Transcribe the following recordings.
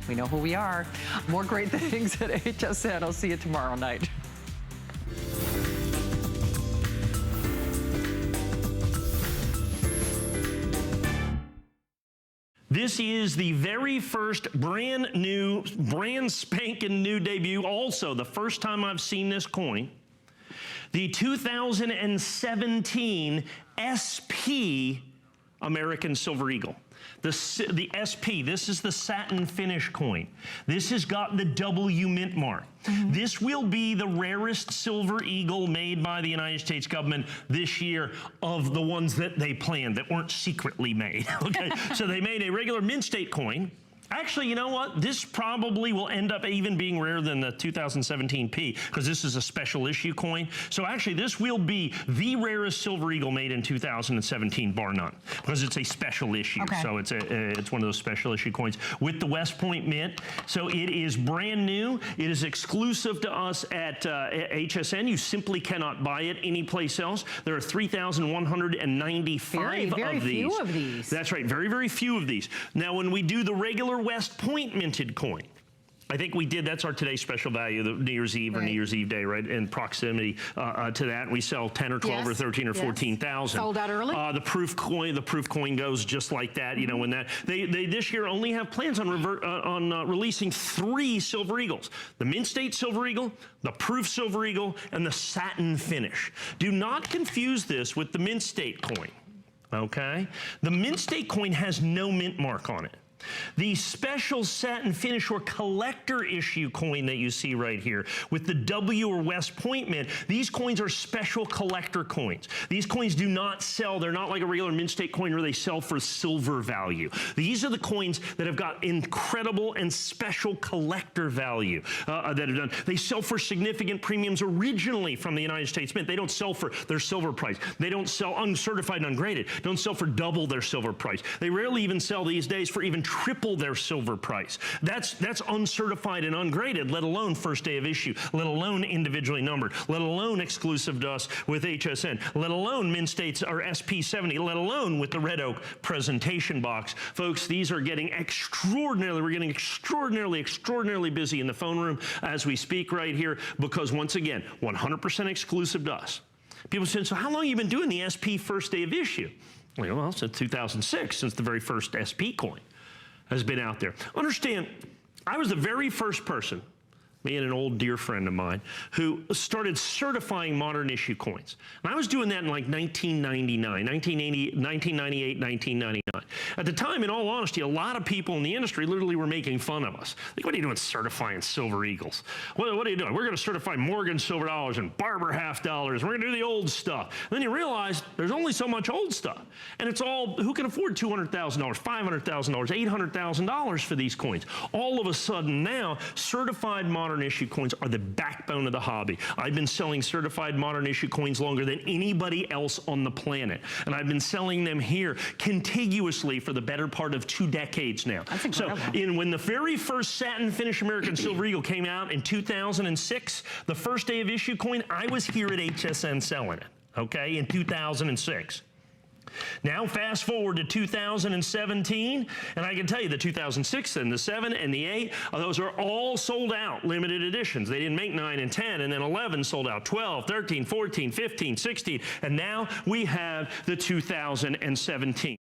We know who we are. More great things at HSN. I'll see you tomorrow night. This is the very first brand spanking new debut. Also, the first time I've seen this coin. The 2017 SP American Silver Eagle. The SP, this is the satin finish coin. This has got the W mint mark. This will be the rarest silver eagle made by the United States government this year of the ones that they planned that weren't secretly made, okay? So they made a regular mint state coin. Actually, you know what? This probably will end up even being rarer than the 2017 P because this is a special issue coin. So actually, this will be the rarest silver eagle made in 2017, bar none, because it's a special issue. Okay. So it's one of those special issue coins with the West Point mint. So it is brand new. It is exclusive to us at HSN. You simply cannot buy it anyplace else. There are 3,195 of these. Very few of these. That's right. Very, very few of these. Now, when we do the regular West Point minted coin, I think we did, that's our today's special value, the New Year's Eve or New Year's Eve day, right? In proximity to that, we sell 10 or 12 or 13 or 14,000. Sold out early. The proof coin goes just like that. You know, when that they this year only have plans on releasing 3 silver eagles: the mint state silver eagle, the proof silver eagle, and the satin finish. Do not confuse this with the mint state coin. Okay, the mint state coin has no mint mark on it. The special satin finish or collector issue coin that you see right here with the W or West Point mint, these coins are special collector coins. These coins do not sell. They're not like a regular mint state coin where they sell for silver value. These are the coins that have got incredible and special collector value that are done. They sell for significant premiums originally from the United States Mint. They don't sell for their silver price. They don't sell uncertified and ungraded. Don't sell for double their silver price. They rarely even sell these days for even triple their silver price. That's uncertified and ungraded, let alone first day of issue, let alone individually numbered, let alone exclusive to us with HSN, let alone mint states or SP70, let alone with the red oak presentation box. Folks, these are getting we're getting extraordinarily busy in the phone room as we speak right here because once again, 100% exclusive to us. People say, so how long have you been doing the SP first day of issue? Well, since 2006, since the very first SP coin has been out there. Understand, I was the very first person, me and an old dear friend of mine, who started certifying modern issue coins. And I was doing that in like 1999, 1998, 1999. At the time, in all honesty, a lot of people in the industry literally were making fun of us. Like, what are you doing certifying silver eagles? What are you doing? We're going to certify Morgan silver dollars and Barber half dollars. We're going to do the old stuff. And then you realize there's only so much old stuff. And it's all, who can afford $200,000, $500,000, $800,000 for these coins? All of a sudden now, certified modern issue coins are the backbone of the hobby. I've been selling certified modern issue coins longer than anybody else on the planet. And I've been selling them here contiguously for the better part of 2 decades now. That's incredible. So when the very first satin finish American Silver Eagle came out in 2006, the first day of issue coin, I was here at HSN selling it, okay, in 2006. Now fast forward to 2017, and I can tell you the 2006 and the 7 and the 8, those are all sold out, limited editions. They didn't make 9 and 10, and then 11 sold out, 12, 13, 14, 15, 16, and now we have the 2017.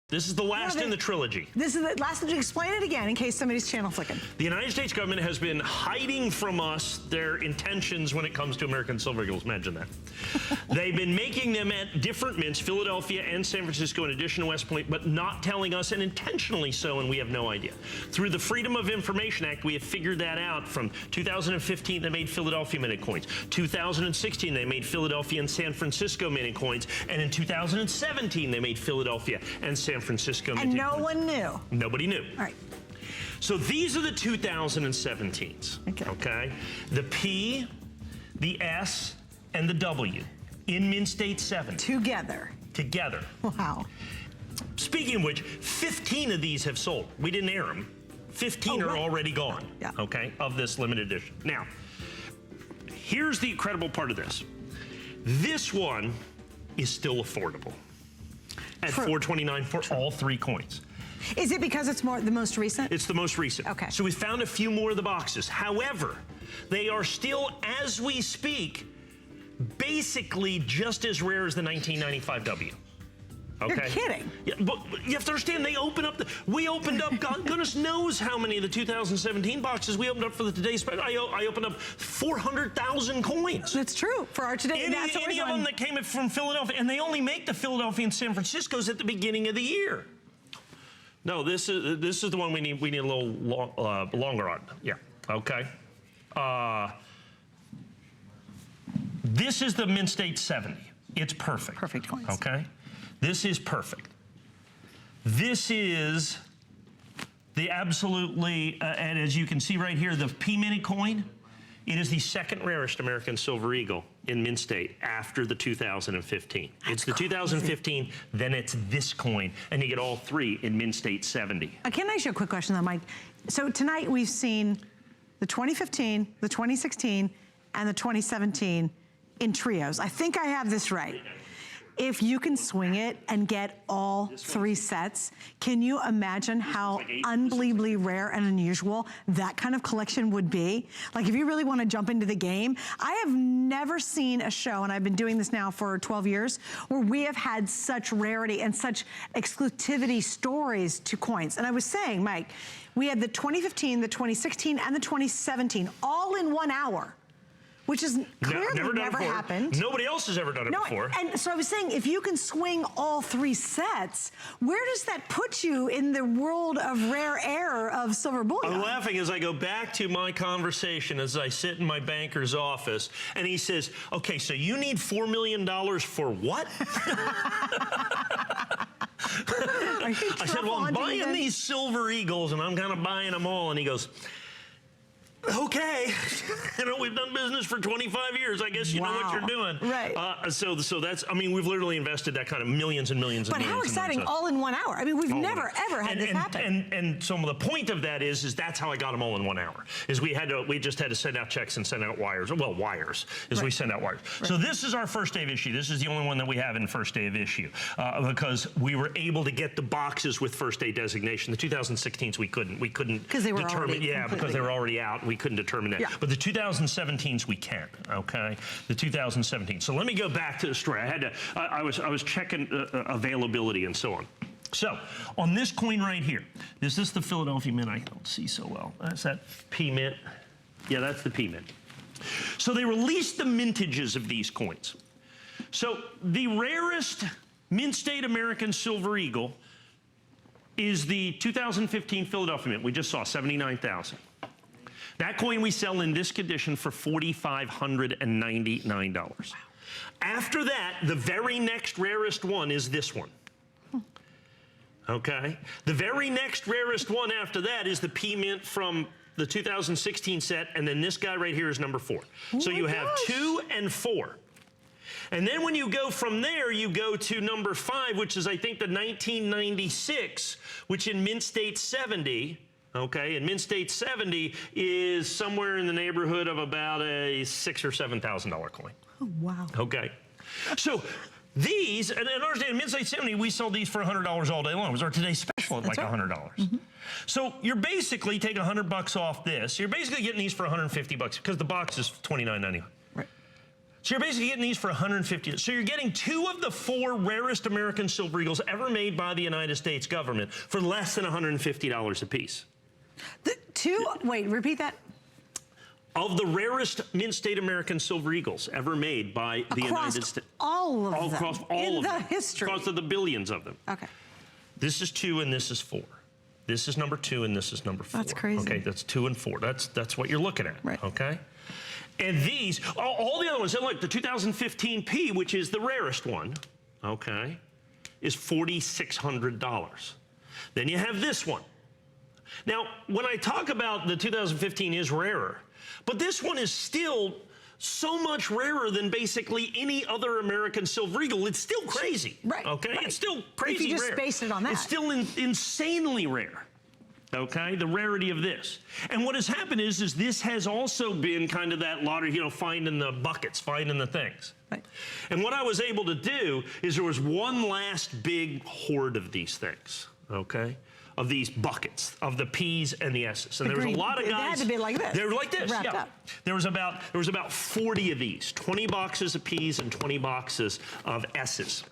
This is the last in the trilogy. This is the last. Explain it again in case somebody's channel flicking. The United States government has been hiding from us their intentions when it comes to American Silver Eagles. Imagine that. They've been making them at different mints, Philadelphia and San Francisco, in addition to West Point, but not telling us, and intentionally so, and we have no idea. Through the Freedom of Information Act, we have figured that out. From 2015, they made Philadelphia minted coins. 2016, they made Philadelphia and San Francisco minted coins. And in 2017, they made Philadelphia and San Francisco minted coins. And no one knew. Nobody knew. All right. So these are the 2017s. Okay. The P, the S, and the W in mint state 7. Together. Together. Wow. Speaking of which, 15 of these have sold. We didn't air them. 15 are already gone, Yeah. okay, of this limited edition. Now, here's the incredible part of this. This one is still affordable at $429 for all 3 coins. Is it because it's the most recent? It's the most recent. Okay. So we found a few more of the boxes. However, they are still, as we speak, basically just as rare as the 1995W. Okay. You're kidding. Yeah, but you have to understand, we opened up, God, goodness knows how many of the 2017 boxes we opened up for the today's special. I opened up 400,000 coins. That's true. For our today. Any of them that came from Philadelphia, and they only make the Philadelphia and San Francisco's at the beginning of the year. No, this is the one we need a little longer on. Yeah. Okay. This is the Mint State 70. It's perfect. Perfect coins. Okay. This is perfect. This is the absolutely, and as you can see right here, the P-Minute coin. It is the second rarest American Silver Eagle in Mint State after the 2015. It's the 2015, then it's this coin, and you get all 3 in Mint State 70. Can I ask you a quick question though, Mike? So tonight we've seen the 2015, the 2016, and the 2017 in trios. I think I have this right. If you can swing it and get all 3 sets, can you imagine how unbelievably rare and unusual that kind of collection would be? Like if you really want to jump into the game, I have never seen a show, and I've been doing this now for 12 years, where we have had such rarity and such exclusivity stories to coins. And I was saying, Mike, we had the 2015, the 2016, and the 2017 all in 1 hour. Which is clearly never happened. Nobody else has ever done it before. And so I was saying, if you can swing all 3 sets, where does that put you in the world of rare air of silver bullion? I'm laughing as I go back to my conversation as I sit in my banker's office, and he says, okay, so you need $4 million for what? I said, well, I'm buying these Silver Eagles, and I'm kind of buying them all. And he goes, okay, you know, we've done business for 25 years. I guess you know what you're doing. Right. So that's, I mean, we've literally invested that kind of millions and millions and millions. But how exciting, all in 1 hour. I mean, we've never, ever had this happen. And so the point of that is that's how I got them all in 1 hour, is we just had to send out checks and send out wires. Well, wires, we send out wires. Right. So this is our first day of issue. This is the only one that we have in first day of issue, because we were able to get the boxes with first day designation. The 2016s we couldn't because they were determine, because they were already out. We couldn't determine that. Yeah. But the 2017s we can, okay? The 2017. So let me go back to the story. I was checking availability and so on. So on this coin right here, is this the Philadelphia Mint? I don't see so well. That's that P Mint. Yeah, that's the P Mint. So they released the mintages of these coins. So the rarest Mint State American Silver Eagle is the 2015 Philadelphia Mint. We just saw 79,000. That coin we sell in this condition for $4,599. Wow. After that, the very next rarest one is this one. Okay? The very next rarest one after that is the P Mint from the 2016 set, and then this guy right here is number 4. So you have 2 and 4. And then when you go from there, you go to number 5, which is, I think, the 1996, which in Mint State 70, okay, and Mint State 70 is somewhere in the neighborhood of about a $6,000 or $7,000 coin. Oh, wow. Okay. So these, and understand, in Mint State 70, we sell these for $100 all day long. It was our today's special at like $100. Mm-hmm. So you're basically taking $100 off this. You're basically getting these for $150 because the box is $29.99. Right. So you're basically getting these for $150. So you're getting 2 of the 4 rarest American Silver Eagles ever made by the United States government for less than $150 a piece. Wait, repeat that. Of the rarest Mint State American Silver Eagles ever made by the United States. All of them. Across all of them. In the history. Across the billions of them. Okay. This is 2 and this is 4. This is number 2 and this is number 4. That's crazy. Okay, that's 2 and 4. That's what you're looking at. Right. Okay? And these, all the other ones, look, the 2015 P, which is the rarest one, okay, is $4,600. Then you have this one. Now, when I talk about the 2015 is rarer, but this one is still so much rarer than basically any other American Silver Eagle. It's still crazy. Right. Okay? Right. It's still crazy rare. If you just rare. base it on that. It's still insanely rare. okay? The rarity of this. And what has happened is this has also been kind of that lottery, you know, finding the buckets, finding the things. Right. And what I was able to do is there was one last big hoard of these things, okay? Of these buckets, of the P's and the S's. And there was a lot of guys. They had to be like this. They were like this, wrapped yeah. up. There was about 40 of these, 20 boxes of P's and 20 boxes of S's.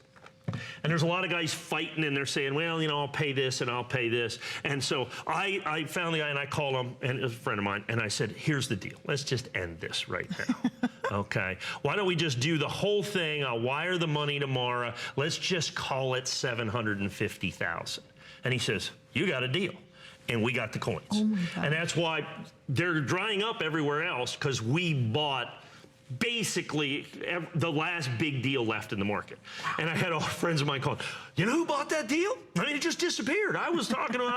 And there's a lot of guys fighting, and they're saying, well, you know, I'll pay this and I'll pay this. And so I found the guy, and I called him, and it was a friend of mine, and I said, here's the deal. Let's just end this right now, okay? Why don't we just do the whole thing? I'll wire the money tomorrow. Let's just call it $750,000. And he says, you got a deal. And we got the coins. Oh my God. And that's why they're drying up everywhere else, because we bought basically the last big deal left in the market. And I had all friends of mine calling, you know who bought that deal? I mean, it just disappeared. I was talking to him,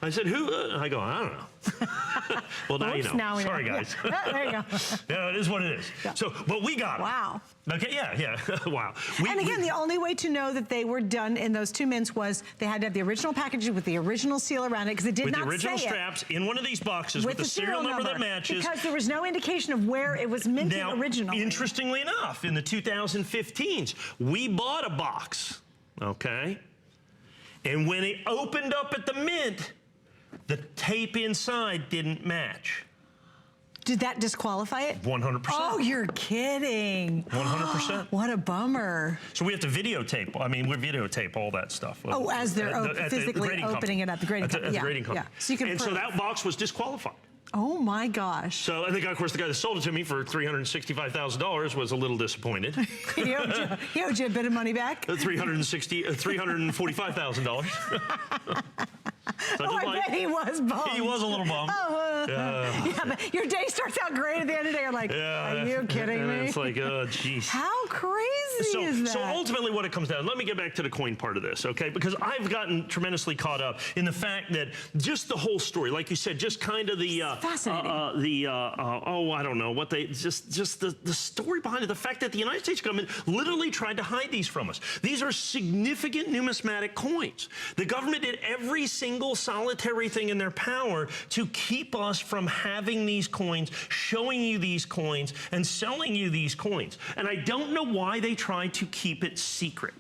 I said, who? I go, I don't know. Well, now Oops, you know. now we Sorry, know. guys. Yeah, there you go. Yeah, it is what it is. Yeah. So, but we got it. Wow. Okay, yeah. Wow. And again, the only way to know that they were done in those 2 minutes was they had to have the original packaging with the original seal around it, because it did not say it. With the original straps in one of these boxes with the serial number that matches. Because there was no indication of where it was minted originally. Interestingly enough, in the 2015s, we bought a box, okay? And when it opened up at the mint, the tape inside didn't match. Did that disqualify it? 100%. Oh, you're kidding. 100%. What a bummer. So we have to videotape. I mean, we videotape all that stuff. Oh, as they're physically opening it up, the grading company. At the grading company. Yeah. So you can and prove. so that box was disqualified. Oh my gosh. So I think, of course, the guy that sold it to me for $365,000 was a little disappointed. he owed you a bit of money back? $345,000. Oh, I bet he was bummed. He was a little bummed. Oh, yeah, but your day starts out great at the end of the day. You're like, are you kidding me? It's like, oh, geez. How crazy is that? So ultimately what it comes down, let me get back to the coin part of this, okay? Because I've gotten tremendously caught up in the fact that just the whole story, like you said, just kind of the, fascinating. I don't know, what they, just the story behind it, the fact that the United States government literally tried to hide these from us. These are significant numismatic coins. The government did every single solitary thing in their power to keep us from having these coins, showing you these coins, and selling you these coins. And I don't know why they tried to keep it secret.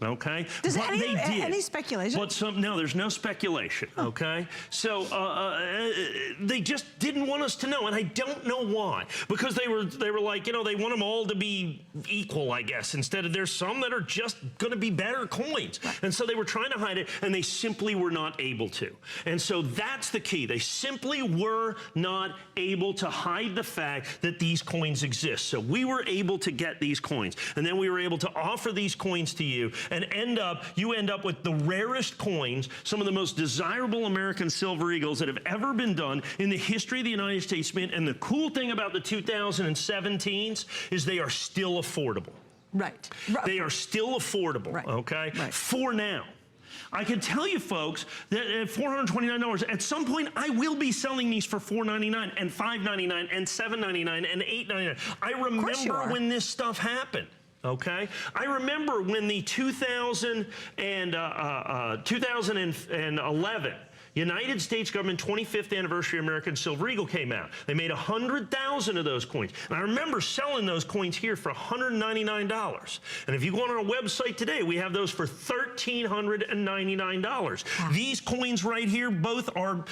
Okay? Does but they did. any speculation? But no, there's no speculation, okay? So they just didn't want us to know, and I don't know why. Because they were like, you know, they want them all to be equal, I guess. Instead of there's some that are just going to be better coins. And so they were trying to hide it, and they simply were not able to. And so that's the key. They simply were not able to hide the fact that these coins exist. So we were able to get these coins, and then we were able to offer these coins to you, and you end up with the rarest coins, some of the most desirable American silver eagles that have ever been done in the history of the United States Mint. And the cool thing about the 2017s is they are still affordable. Right. They are still affordable, right. Okay? Right. For now. I can tell you, folks, that at $429, at some point, I will be selling these for $4.99 and $5.99 and $7.99 and $8.99. I remember when this stuff happened. Okay, I remember when the 2011 United States government 25th anniversary American Silver Eagle came out. They made 100,000 of those coins. And I remember selling those coins here for $199. And if you go on our website today, we have those for $1,399. Wow. These coins right here both are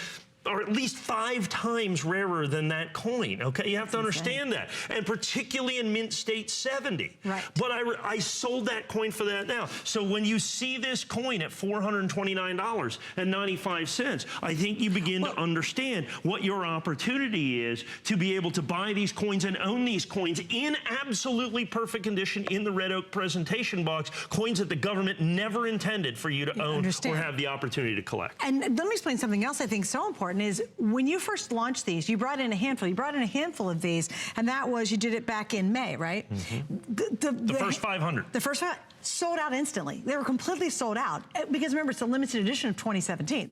at least 5 times rarer than that coin, okay? You have to understand that. And particularly in Mint State 70. Right. But I sold that coin for that now. So when you see this coin at $429.95, I think you begin to understand what your opportunity is to be able to buy these coins and own these coins in absolutely perfect condition in the red oak presentation box, coins that the government never intended for you to own or have the opportunity to collect. And let me explain something else I think is so important is when you first launched these, you brought in a handful. You brought in a handful of these, and that was, you did it back in May, right? Mm-hmm. The first 500. The first 500 sold out instantly. They were completely sold out because remember, it's a limited edition of 2017.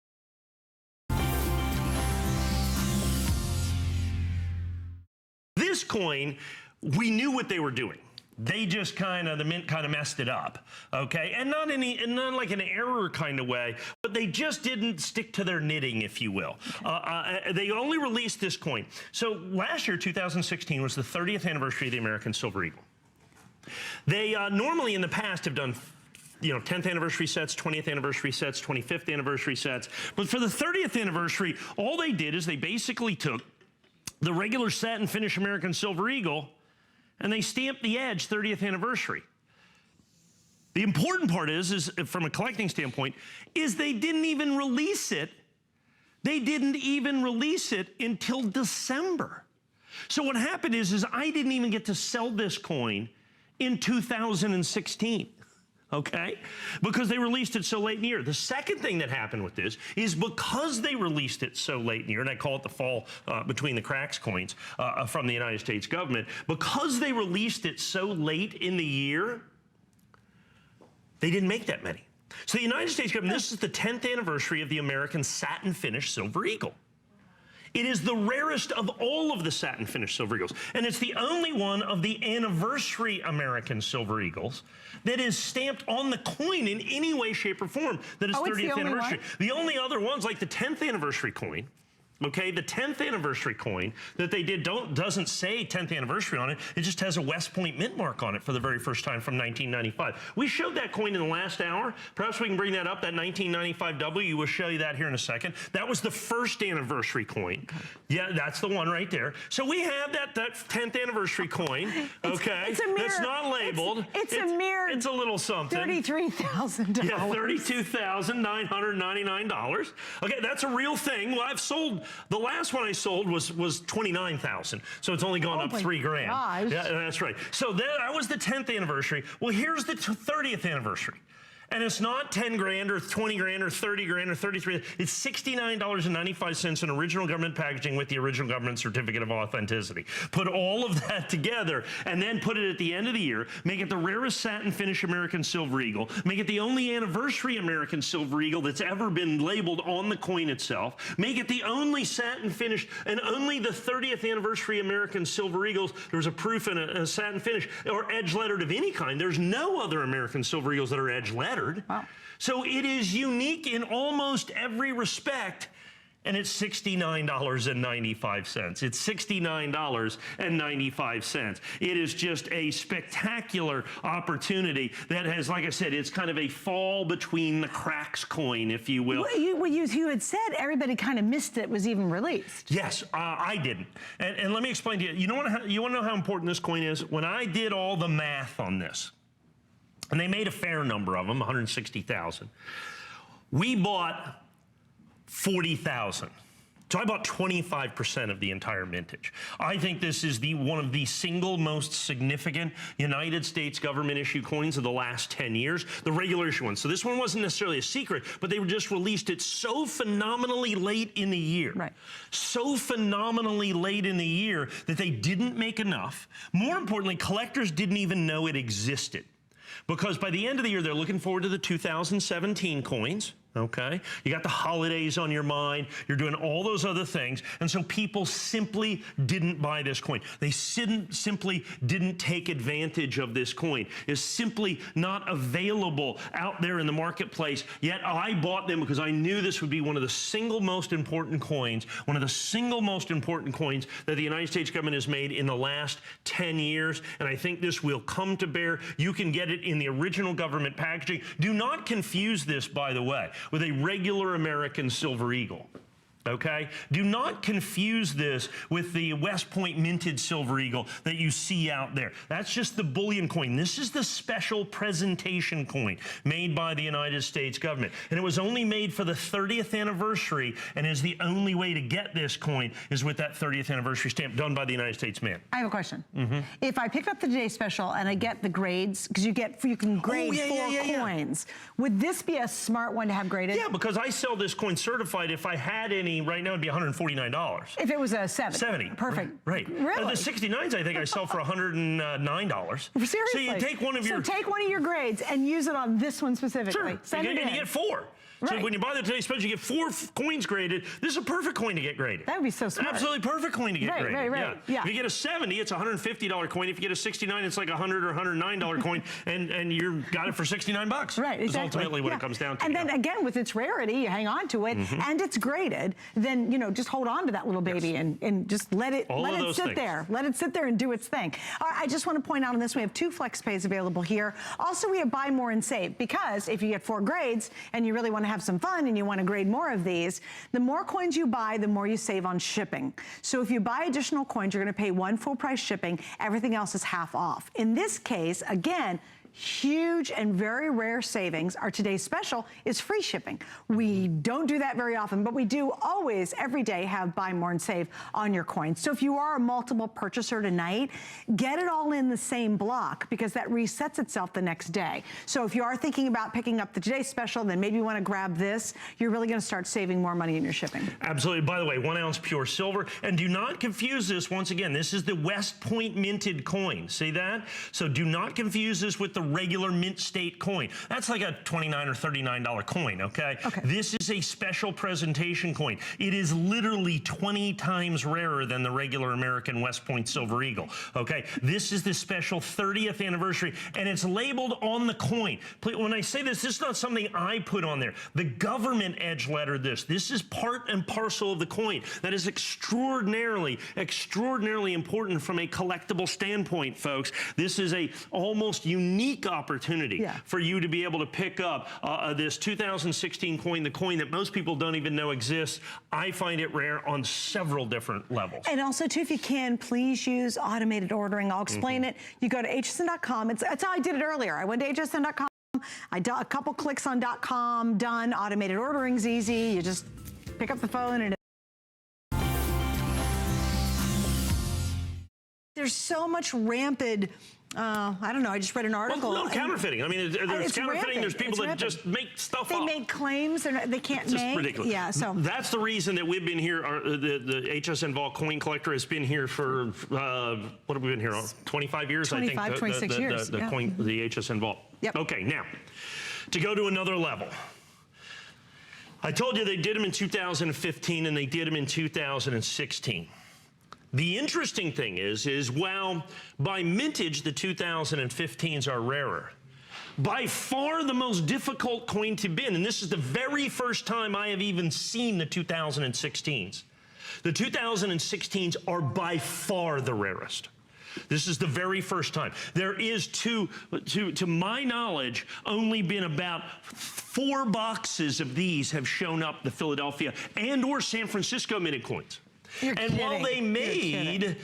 This coin, we knew what they were doing. They just the mint kind of messed it up, okay? And not like an error kind of way, but they just didn't stick to their knitting, if you will. They only released this coin. So last year, 2016, was the 30th anniversary of the American Silver Eagle. They normally in the past have done 10th anniversary sets, 20th anniversary sets, 25th anniversary sets. But for the 30th anniversary, all they did is they basically took the regular satin finish American Silver Eagle and they stamped the edge 30th anniversary. The important part is from a collecting standpoint, is they didn't even release it. They didn't even release it until December. So what happened is I didn't even get to sell this coin in 2016. Okay? Because they released it so late in the year. The second thing that happened with this is because they released it so late in the year, and I call it the fall between the cracks coins from the United States government, because they released it so late in the year, they didn't make that many. So the United States government, this is the 10th anniversary of the American satin finish Silver Eagle. It is the rarest of all of the satin finished Silver Eagles. And it's the only one of the anniversary American Silver Eagles that is stamped on the coin in any way, shape, or form that is 30th anniversary. The only other ones, like the 10th anniversary coin, okay, the 10th anniversary coin that they did doesn't say 10th anniversary on it. It just has a West Point mint mark on it for the very first time from 1995. We showed that coin in the last hour. Perhaps we can bring that up, that 1995 W. We'll show you that here in a second. That was the first anniversary coin. Yeah, that's the one right there. So we have that 10th anniversary coin, okay? It's a mere, that's not labeled. It's a mere... It's a little something. $33,000. Yeah, $32,999. Okay, that's a real thing. Well, I've sold... The last one I sold was $29,000, so it's only gone up $3 grand. Gosh. Yeah, that's right. So that was the 10th anniversary. Well, here's the 30th anniversary. And it's not 10 grand or 20 grand or 30 grand or 33. It's $69.95 in original government packaging with the original government certificate of authenticity. Put all of that together and then put it at the end of the year. Make it the rarest satin finish American Silver Eagle. Make it the only anniversary American Silver Eagle that's ever been labeled on the coin itself. Make it the only satin finish and only the 30th anniversary American Silver Eagles. There's a proof and a satin finish or edge lettered of any kind. There's no other American Silver Eagles that are edge lettered. Wow. So it is unique in almost every respect, and it's $69.95. It's $69.95. It is just a spectacular opportunity that has, like I said, it's kind of a fall between the cracks coin, if you will. What you had said, everybody kind of missed it was even released. Yes, I didn't. And let me explain to you. You want to know how important this coin is? When I did all the math on this, and they made a fair number of them, 160,000. We bought 40,000. So I bought 25% of the entire mintage. I think this is one of the single most significant United States government issue coins of the last 10 years, the regular issue ones. So this one wasn't necessarily a secret, but they just released it so phenomenally late in the year. Right. So phenomenally late in the year that they didn't make enough. More importantly, collectors didn't even know it existed. Because by the end of the year, they're looking forward to the 2017 coins, okay? You got the holidays on your mind. You're doing all those other things. And so people simply didn't buy this coin. They simply didn't take advantage of this coin. It's simply not available out there in the marketplace. Yet I bought them because I knew this would be one of the single most important coins, one of the single most important coins that the United States government has made in the last 10 years. And I think this will come to bear. You can get it in the original government packaging. Do not confuse this, by the way, with a regular American Silver Eagle. Okay? Do not confuse this with the West Point minted Silver Eagle that you see out there. That's just the bullion coin. This is the special presentation coin made by the United States government. And it was only made for the 30th anniversary, and is the only way to get this coin is with that 30th anniversary stamp done by the United States Mint. I have a question. If I picked up the Today Special and I get the grades, because you can grade four coins, would this be a smart one to have graded? Yeah, because I sell this coin certified. If I had any right now, it'd be $149. If it was a 70. Perfect. Right. Really? The 69s, I think I sell for $109. Seriously? So you take one of your... So take one of your grades and use it on this one specifically. Sure. And you get four. So Right. when you buy the today's special, you get 4 coins graded. This is a perfect coin to get graded. That would be so smart. Absolutely perfect coin to get graded. Right. Yeah. If you get a 70, it's a $150 coin. If you get a 69, it's like a $100 or $109 coin, and you got it for 69 bucks. Right, exactly. That's ultimately what it comes down to. And then again, with its rarity, you hang on to it, and it's graded. Then just hold on to that little baby and just let it sit there. Let it sit there and do its thing. I just want to point out on this, we have 2 flex pays available here. Also, we have buy more and save, because if you get 4 grades and you really want to have some fun and you want to grade more of these, the more coins you buy, the more you save on shipping. So if you buy additional coins, you're going to pay 1 full price shipping. Everything else is half off. In this case, again, huge and very rare savings. Our today's special is free shipping. We don't do that very often, but we do always, every day, have buy more and save on your coins. So if you are a multiple purchaser tonight, get it all in the same block, because that resets itself the next day. So if you are thinking about picking up the today's special, then maybe you want to grab this, you're really going to start saving more money in your shipping. Absolutely. By the way, 1 ounce pure silver. And do not confuse this, once again, this is the West Point minted coin. See that? So do not confuse this with the regular mint state coin. That's like a $29 or $39 coin, okay? This is a special presentation coin. It is literally 20 times rarer than the regular American West Point Silver Eagle, okay? This is the special 30th anniversary, and it's labeled on the coin. When I say this is not something I put on there. The government edge lettered this. This is part and parcel of the coin. That is extraordinarily important from a collectible standpoint, folks. This is a almost unique opportunity for you to be able to pick up this 2016 coin, the coin that most people don't even know exists. I find it rare on several different levels. And also, too, if you can, please use automated ordering. I'll explain it. You go to hsn.com. That's how I did it earlier. I went to hsn.com. I did a couple clicks on .com, done. Automated ordering's easy. You just pick up the phone and there's so much rampant, I don't know, I just read an article. Well, no, counterfeiting. I mean, there's counterfeiting. Rampant. There's people that just make stuff up. They make claims they can't it's make. Just ridiculous. Yeah, so. That's the reason that we've been here. The HSN Vault Coin Collector has been here for, what have we been here on? 25 years, 25, I think. 26 years. The HSN Vault. Yep. Okay, now, to go to another level. I told you they did them in 2015 and they did them in 2016. The interesting thing is while by mintage the 2015s are rarer, by far the most difficult coin to bin, and this is the very first time I have even seen the 2016s. The 2016s are by far the rarest. This is the very first time. There is, to my knowledge, only been about 4 boxes of these have shown up, the Philadelphia and or San Francisco minted coins. While they made,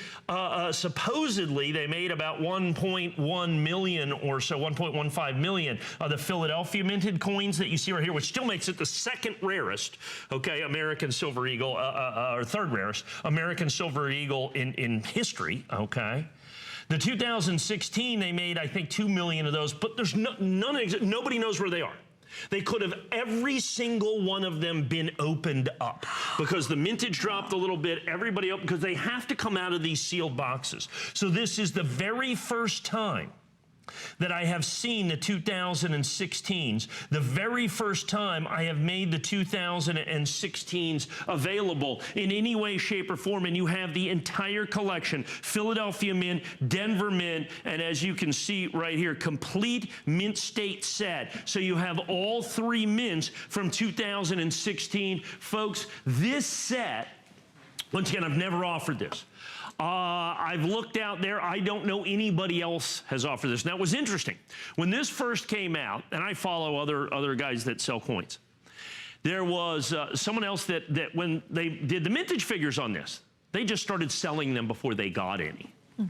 supposedly, they made about 1.1 million or so, 1.15 million of the Philadelphia minted coins that you see right here, which still makes it the second rarest, okay, American Silver Eagle, or third rarest American Silver Eagle in history, okay? The 2016, they made, I think, 2 million of those, but there's nobody knows where they are. They could have, every single one of them, been opened up because the mintage dropped a little bit, everybody opened, because they have to come out of these sealed boxes. So this is the very first time that I have seen the 2016s, the very first time I have made the 2016s available in any way, shape, or form, and you have the entire collection, Philadelphia Mint, Denver Mint, and as you can see right here, complete mint state set. So you have all 3 mints from 2016. Folks, this set, once again, I've never offered this. I've looked out there. I don't know anybody else has offered this. Now, it was interesting. When this first came out, and I follow other guys that sell coins, there was someone else that when they did the mintage figures on this, they just started selling them before they got any. Okay.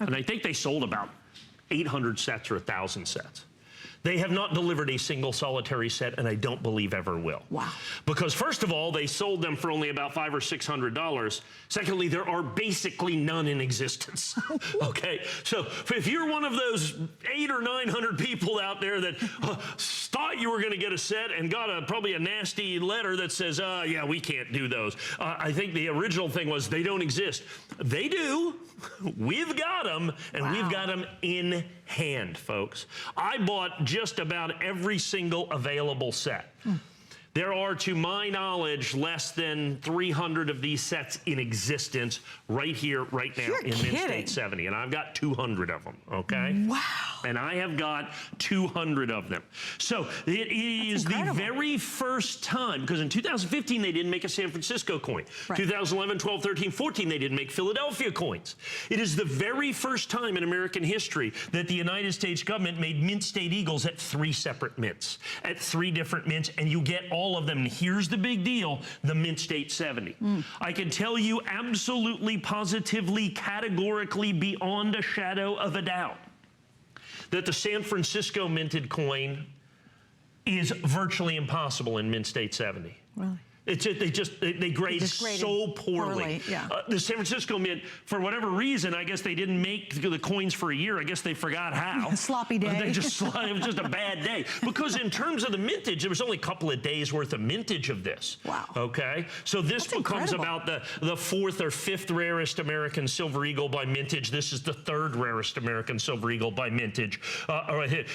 And I think they sold about 800 sets or 1,000 sets. They have not delivered a single solitary set, and I don't believe ever will. Wow. Because first of all, they sold them for only about $500 or $600. Secondly, there are basically none in existence. Okay? So if you're one of those 800 or 900 people out there that thought you were going to get a set and got probably a nasty letter that says, yeah, we can't do those. I think the original thing was they don't exist. They do. We've got them, and we've got them in hand, folks. I bought just about every single available set. There are, to my knowledge, less than 300 of these sets in existence right here, right now in Mint State 70. And I've got 200 of them, okay? Wow. And I have got 200 of them. So it is the very first time, because in 2015, they didn't make a San Francisco coin. Right. 2011, 12, 13, 14, they didn't make Philadelphia coins. It is the very first time in American history that the United States government made Mint State Eagles at 3 separate mints, at 3 different mints, and you get all of them. And here's the big deal, the Mint State 70. I can tell you absolutely, positively, categorically, beyond a shadow of a doubt, that the San Francisco minted coin is virtually impossible in Mint State 70. Really? It's just, they grade so poorly. Yeah. The San Francisco Mint, for whatever reason, I guess they didn't make the coins for a year. I guess they forgot how. A sloppy day. It was just a bad day. Because in terms of the mintage, there was only a couple of days worth of mintage of this. Wow. Okay? So this That's becomes incredible. about the 4th or 5th rarest American silver eagle by mintage. This is the 3rd rarest American silver eagle by mintage.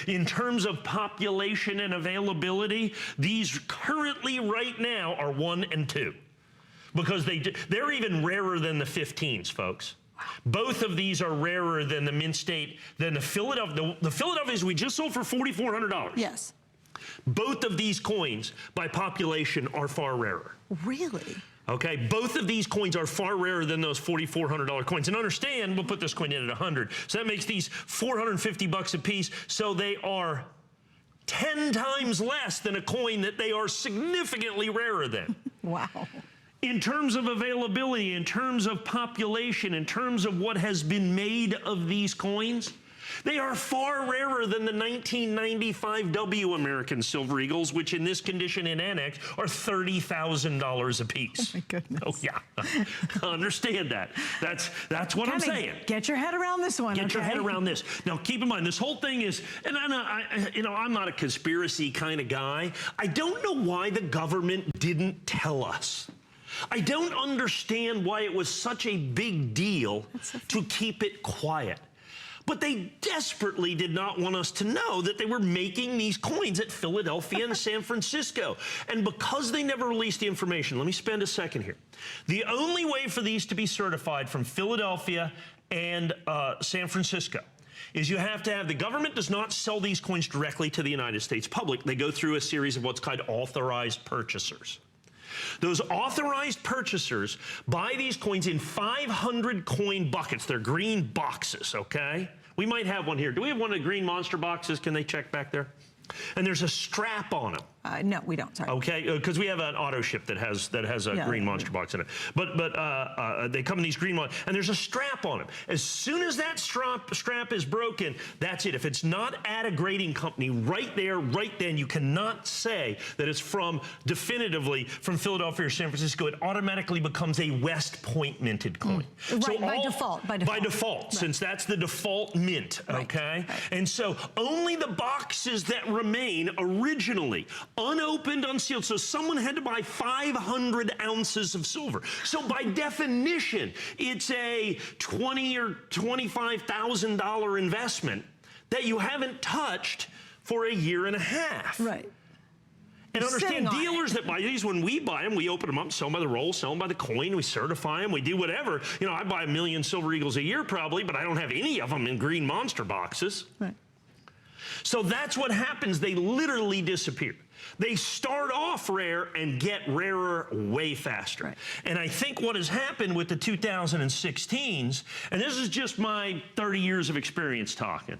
In terms of population and availability, these currently right now are 1 and 2, because they're even rarer than the 15s, folks. Both of these are rarer than the Mint State, than the Philadelphia. The Philadelphias we just sold for $4,400. Yes. Both of these coins by population are far rarer. Really? Okay, both of these coins are far rarer than those $4,400 coins. And understand, we'll put this coin in at 100. So that makes these $450 a piece. So they are 10 times less than a coin that they are significantly rarer than. Wow. In terms of availability, in terms of population, in terms of what has been made of these coins, they are far rarer than the 1995 W American Silver Eagles, which in this condition in annex are $30,000 a piece. Oh my goodness. Oh yeah, understand that. That's what I'm saying. Get your head around this one. Get your head around this. Now, keep in mind, this whole thing is, and I'm not a conspiracy kind of guy. I don't know why the government didn't tell us. I don't understand why it was such a big deal to keep it quiet. But they desperately did not want us to know that they were making these coins at Philadelphia and San Francisco. And because they never released the information, let me spend a second here. The only way for these to be certified from Philadelphia and San Francisco is you have to have, the government does not sell these coins directly to the United States public. They go through a series of what's called authorized purchasers. Those authorized purchasers buy these coins in 500 coin buckets. They're green boxes, okay? We might have one here. Do we have one of the green monster boxes? Can they check back there? And there's a strap on them. No, we don't. Sorry. Okay, because we have an auto ship that has a green monster box in it. But they come in these green ones, and there's a strap on them. As soon as that strap is broken, that's it. If it's not at a grading company right there, right then, you cannot say that it's definitively from Philadelphia or San Francisco. It automatically becomes a West Point minted coin. Right, so by default. By default, right. Since that's the default mint, okay? Right. And so only the boxes that remain originally unopened, unsealed. So someone had to buy 500 ounces of silver. So by definition, it's a $20,000 or $25,000 investment that you haven't touched for a year and a half. Right. And understand, dealers that buy these, when we buy them, we open them up, sell them by the roll, sell them by the coin, we certify them, we do whatever. You know, I buy 1 million Silver Eagles a year probably, but I don't have any of them in green monster boxes. Right. So that's what happens. They literally disappear. They start off rare and get rarer way faster. Right. And I think what has happened with the 2016s, and this is just my 30 years of experience talking,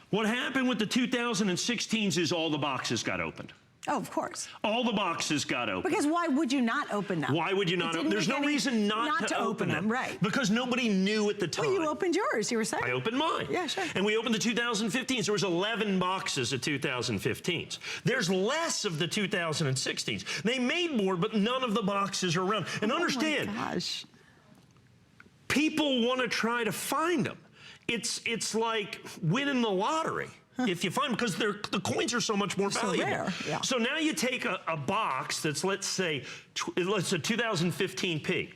what happened with the 2016s is all the boxes got opened. Oh, of course. All the boxes got open. Because why would you not open them? Why would you not open? There's no reason not to open them. Right. Because nobody knew at the time. Well, you opened yours, you were saying. I opened mine. Yeah, sure. And we opened the 2015s. There was 11 boxes of 2015s. There's less of the 2016s. They made more, but none of the boxes are around. And understand, oh my gosh, people want to try to find them. It's like winning the lottery. If you find them, because the coins are so much more valuable. So rare, yeah. So now you take a box that's, let's say, it's a 2015 P.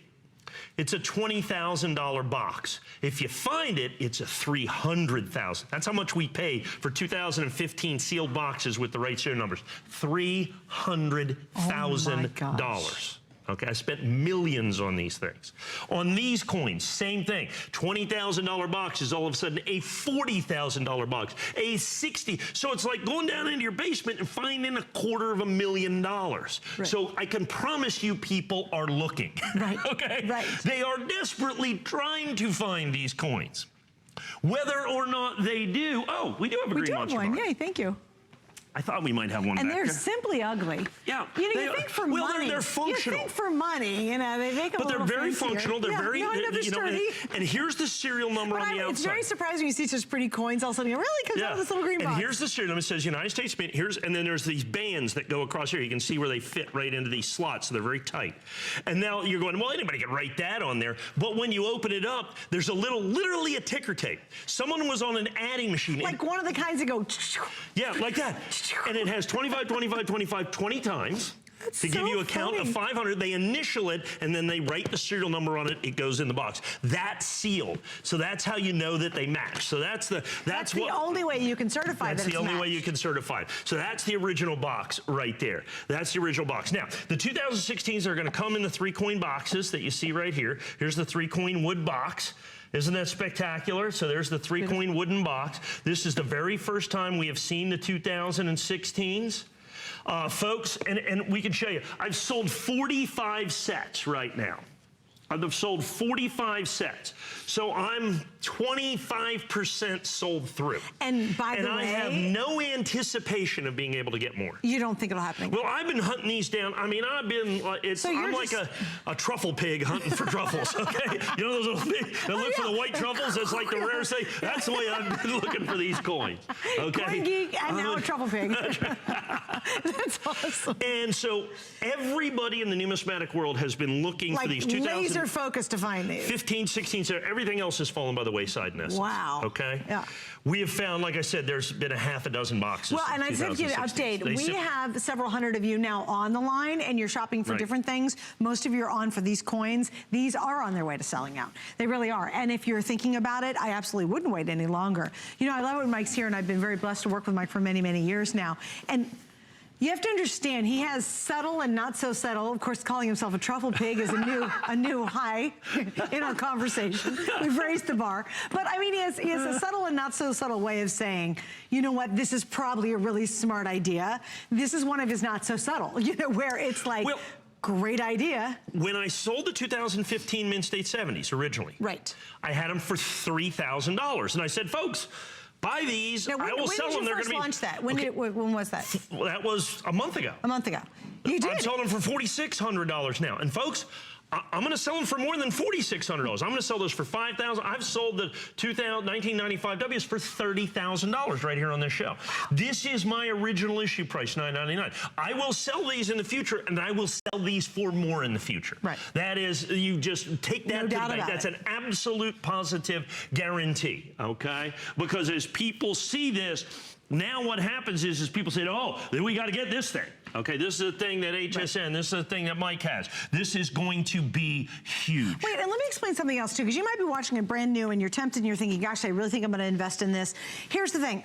It's a $20,000 box. If you find it, it's a $300,000. That's how much we paid for 2015 sealed boxes with the right serial numbers. $300,000. Okay, I spent millions on these things. On these coins, same thing. $20,000 box is all of a sudden a $40,000 box, a $60,000. So it's like going down into your basement and finding $250,000. Right. So I can promise you people are looking. Right. Okay? Right. They are desperately trying to find these coins. Whether or not they do, oh, we do have a green monster bar. Yay, thank you. I thought we might have one and back there. And they're simply ugly. Yeah. You know, you think for money. Well, they're functional. You think for money, you know, they make them but they're very functional. They're very, you know, and here's the serial number on the outside. It's very surprising when you see such pretty coins all of a sudden. You go, really? Because out of this little green box. And here's the serial number. It says United States Mint. And then there's these bands that go across here. You can see where they fit right into these slots. So they're very tight. And now you're going, well, anybody can write that on there. But when you open it up, there's a little, literally a ticker tape. Someone was on an adding machine. Like one of the kinds that go. Yeah, like that. And it has 25, 25, 25, 20 times. That's to give you a count of 500, they initial it, and then they write the serial number on it. It goes in the box. That's sealed. So that's how you know that they match. So that's the only way you can certify that it's matched. That's the only way you can certify. So that's the original box right there. That's the original box. Now, the 2016s are going to come in the 3-coin boxes that you see right here. Here's the 3-coin wood box. Isn't that spectacular? So there's the 3-coin wooden box. This is the very first time we have seen the 2016s. Folks, and we can show you, I've sold 45 sets right now. I've sold 45 sets. So I'm 25% sold through. And by the way, I have no anticipation of being able to get more. You don't think it'll happen again? Well, I've been hunting these down. I mean, I'm like a truffle pig hunting for truffles, okay? You know those little pigs that look for the white truffles? That's like the rarest thing. That's the way I've been looking for these coins, okay? Coin geek and now a truffle pig. That's awesome. And so everybody in the numismatic world has been looking for these 2000. Laser focused to find these. 15, 16, so everything else has fallen by the wayside in essence. Wow. Okay? Yeah. We have found, like I said, there's been a half a dozen boxes. Well, and I said to you to update, we have several hundred of you now on the line, and you're shopping for different things. Most of you are on for these coins. These are on their way to selling out. They really are. And if you're thinking about it, I absolutely wouldn't wait any longer. You know, I love when Mike's here, and I've been very blessed to work with Mike for many, many years now. And you have to understand, he has subtle and not so subtle. Of course, calling himself a truffle pig is a new high in our conversation. We've raised the bar. But I mean, he has a subtle and not so subtle way of saying, you know what, this is probably a really smart idea. This is one of his not so subtle, you know, where it's like, well, great idea. When I sold the 2015 Mint State 70s originally, I had them for $3,000. And I said, folks, buy these. Now, I will sell them. When did you first launch that? When was that? Well, that was a month ago. A month ago. You did. I'm selling them for $4,600 now. And folks, I'm going to sell them for more than $4,600. I'm going to sell those for $5,000. I've sold the 1995 Ws for $30,000 right here on this show. This is my original issue price, $9.99. I will sell these in the future, and I will sell these for more in the future. Right. That is, you just take that to the bank. That's an absolute positive guarantee, okay? Because as people see this, now what happens is people say, oh, then we got to get this thing. Okay, this is the thing that HSN, this is the thing that Mike has. This is going to be huge. Wait, and let me explain something else too, because you might be watching it brand new and you're tempted and you're thinking, gosh, I really think I'm going to invest in this. Here's the thing.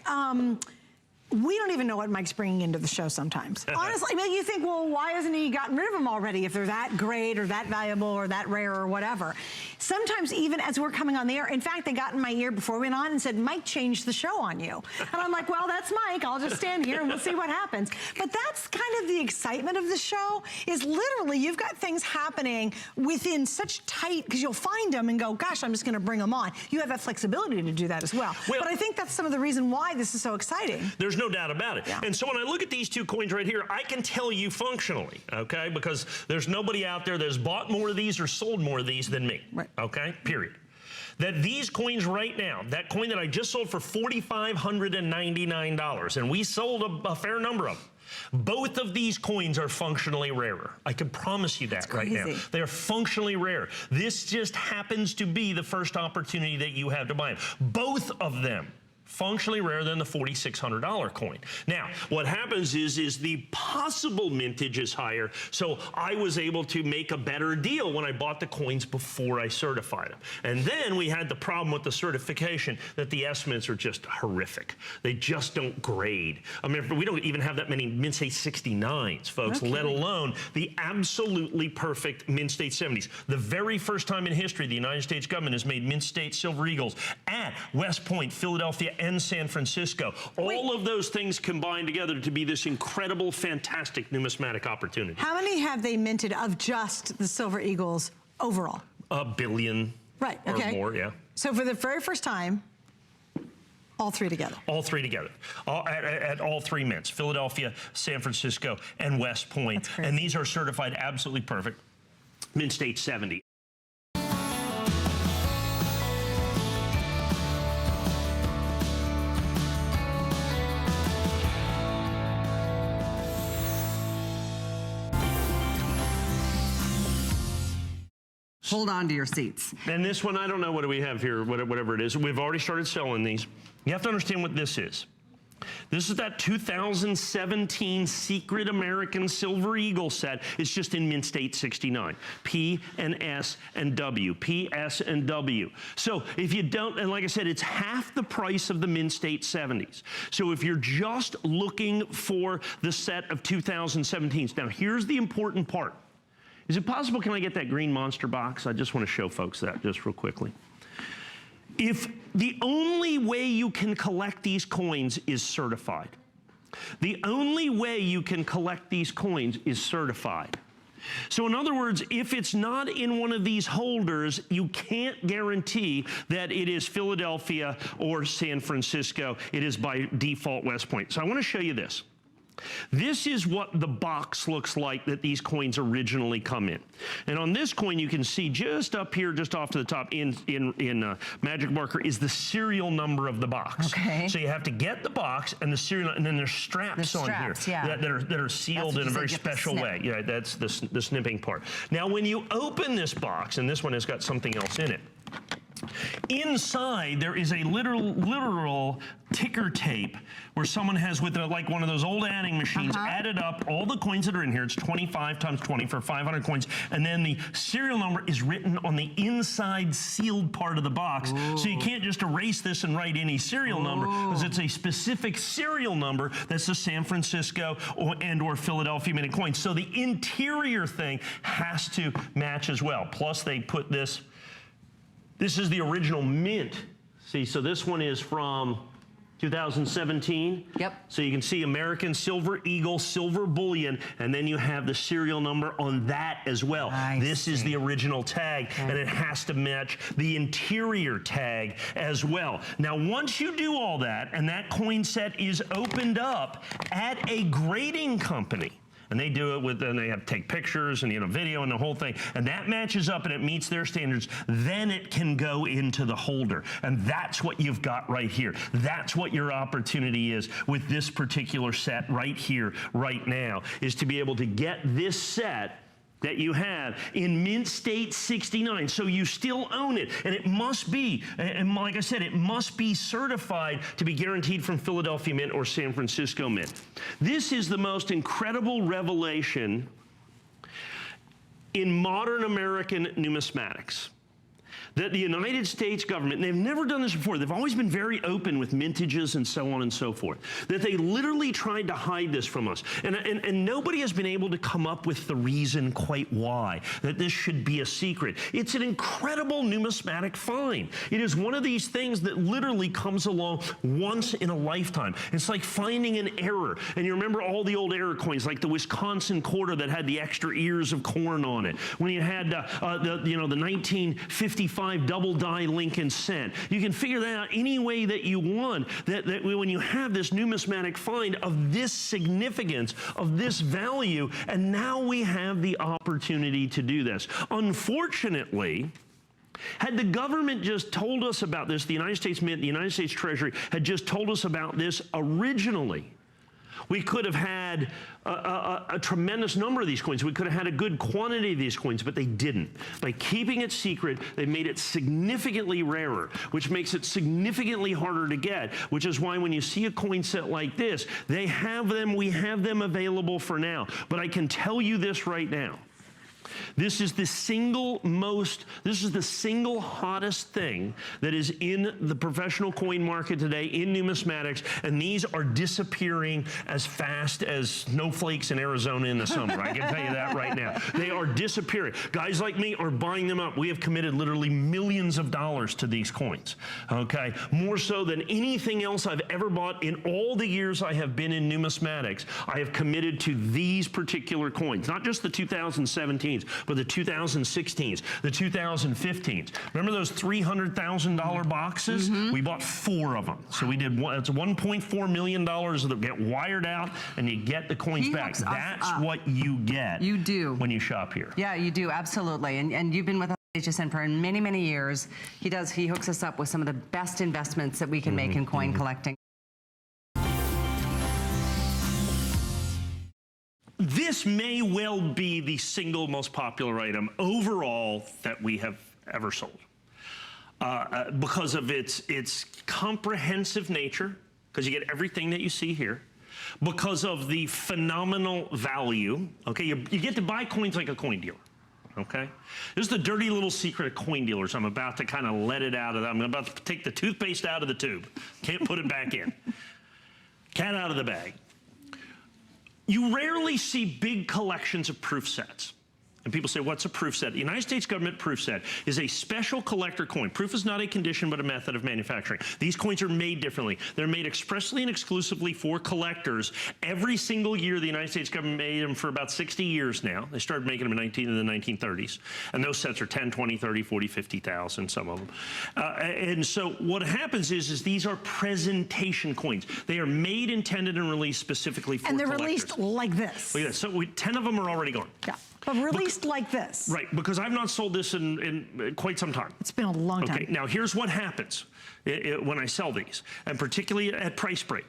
We don't even know what Mike's bringing into the show sometimes. Honestly, I mean, you think, well, why hasn't he gotten rid of them already if they're that great or that valuable or that rare or whatever? Sometimes even as we're coming on the air, in fact, they got in my ear before we went on and said, Mike changed the show on you. And I'm like, well, that's Mike. I'll just stand here and we'll see what happens. But that's kind of the excitement of the show, is literally you've got things happening within such tight, because you'll find them and go, gosh, I'm just going to bring them on. You have that flexibility to do that as well. But I think that's some of the reason why this is so exciting. There's no doubt about it. Yeah. And so when I look at these two coins right here, I can tell you functionally, okay, because there's nobody out there that's bought more of these or sold more of these than me, okay, period. That these coins right now, that coin that I just sold for $4,599, and we sold a fair number of them, both of these coins are functionally rarer. I can promise you that right now. They are functionally rare. This just happens to be the first opportunity that you have to buy them. Both of them Functionally rarer than the $4,600 coin. Now, what happens is the possible mintage is higher, so I was able to make a better deal when I bought the coins before I certified them. And then we had the problem with the certification that the estimates are just horrific. They just don't grade. I mean, we don't even have that many Mint State 69s, folks, let alone the absolutely perfect Mint State 70s. The very first time in history the United States government has made Mint State Silver Eagles at West Point, Philadelphia, and San Francisco. All of those things combined together to be this incredible, fantastic numismatic opportunity. How many have they minted of just the Silver Eagles overall? A billion. Right, or okay. more, yeah. So for the very first time, all three together. All three together, at all three mints, Philadelphia, San Francisco, and West Point. And these are certified absolutely perfect, Mint State 70. Hold on to your seats. And this one, I don't know, what do we have here, whatever it is. We've already started selling these. You have to understand what this is. This is that 2017 Secret American Silver Eagle set. It's just in Mint State 69. P and S and W. P, S, and W. So if you don't, and like I said, it's half the price of the Mint State 70s. So if you're just looking for the set of 2017s, now here's the important part. Is it possible, can I get that green monster box? I just want to show folks that just real quickly. If the only way you can collect these coins is certified, the only way you can collect these coins is certified. So in other words, if it's not in one of these holders, you can't guarantee that it is Philadelphia or San Francisco. It is by default West Point. So I want to show you this. This is what the box looks like that these coins originally come in. And on this coin, you can see just up here, just off to the top in magic marker is the serial number of the box. Okay. So you have to get the box and the serial, and then there's straps on here that are sealed in a very special way. Yeah, that's the snipping part. Now, when you open this box, and this one has got something else in it, inside there is a literal ticker tape where someone has, with like one of those old adding machines, added up all the coins that are in here. It's 25 times 20 for 500 coins, and then the serial number is written on the inside sealed part of the box. So you can't just erase this and write any serial number, because it's a specific serial number that's the San Francisco or Philadelphia Mint coin. So the interior thing has to match as well. Plus they put this is the original mint. See, so this one is from 2017. Yep. So you can see American Silver Eagle, Silver Bullion, and then you have the serial number on that as well. This is the original tag, and it has to match the interior tag as well. Now, once you do all that, and that coin set is opened up at a grading company, and they do it with, and they have to take pictures and, you know, video and the whole thing, and that matches up and it meets their standards, then it can go into the holder. And that's what you've got right here. That's what your opportunity is with this particular set right here, right now, is to be able to get this set that you have in Mint State 69. So you still own it, and it must be, and like I said, it must be certified to be guaranteed from Philadelphia Mint or San Francisco Mint. This is the most incredible revelation in modern American numismatics. That the United States government, and they've never done this before, they've always been very open with mintages and so on and so forth, that they literally tried to hide this from us. And nobody has been able to come up with the reason quite why, that this should be a secret. It's an incredible numismatic find. It is one of these things that literally comes along once in a lifetime. It's like finding an error. And you remember all the old error coins, like the Wisconsin quarter that had the extra ears of corn on it. When you had the 1955 double die Lincoln cent. You can figure that out any way that you want, that when you have this numismatic find of this significance, of this value, and now we have the opportunity to do this. Unfortunately, had the government just told us about this, the United States Mint, the United States Treasury had just told us about this originally, We could have had a tremendous number of these coins. We could have had a good quantity of these coins, but they didn't. By keeping it secret, they made it significantly rarer, which makes it significantly harder to get, which is why when you see a coin set like this, they have them, we have them available for now. But I can tell you this right now. This is the single hottest thing that is in the professional coin market today, in numismatics, and these are disappearing as fast as snowflakes in Arizona in the summer. I can tell you that right now. They are disappearing. Guys like me are buying them up. We have committed literally millions of dollars to these coins, okay? More so than anything else I've ever bought in all the years I have been in numismatics. I have committed to these particular coins, not just the 2017s, but the 2016s, the 2015s. Remember those $300,000 boxes? We bought 4 of them. So we did one, it's $1.4 million that get wired out and you get the coins back. That's what you get. You do. When you shop here. Yeah, you do, absolutely. And you've been with us at HSN for many, many years. He hooks us up with some of the best investments that we can make in coin collecting. This may well be the single most popular item overall that we have ever sold because of its comprehensive nature, because you get everything that you see here, because of the phenomenal value. Okay, you get to buy coins like a coin dealer. Okay, this is the dirty little secret of coin dealers. I'm about to kind of let it out of that. I'm about to take the toothpaste out of the tube. Can't put it back in. Cat out of the bag. You rarely see big collections of proof sets. And people say, what's a proof set? The United States government proof set is a special collector coin. Proof is not a condition, but a method of manufacturing. These coins are made differently. They're made expressly and exclusively for collectors. Every single year, the United States government made them for about 60 years now. They started making them in the 1930s. And those sets are 10, 20, 30, 40, 50,000, some of them. And so what happens is these are presentation coins. They are made, intended, and released specifically for collectors. And they're released like this. Look at this. So 10 of them are already gone. Yeah. But released like this. Right, because I've not sold this in quite some time. It's been a long time. Okay, now here's what happens when I sell these, and particularly at price break.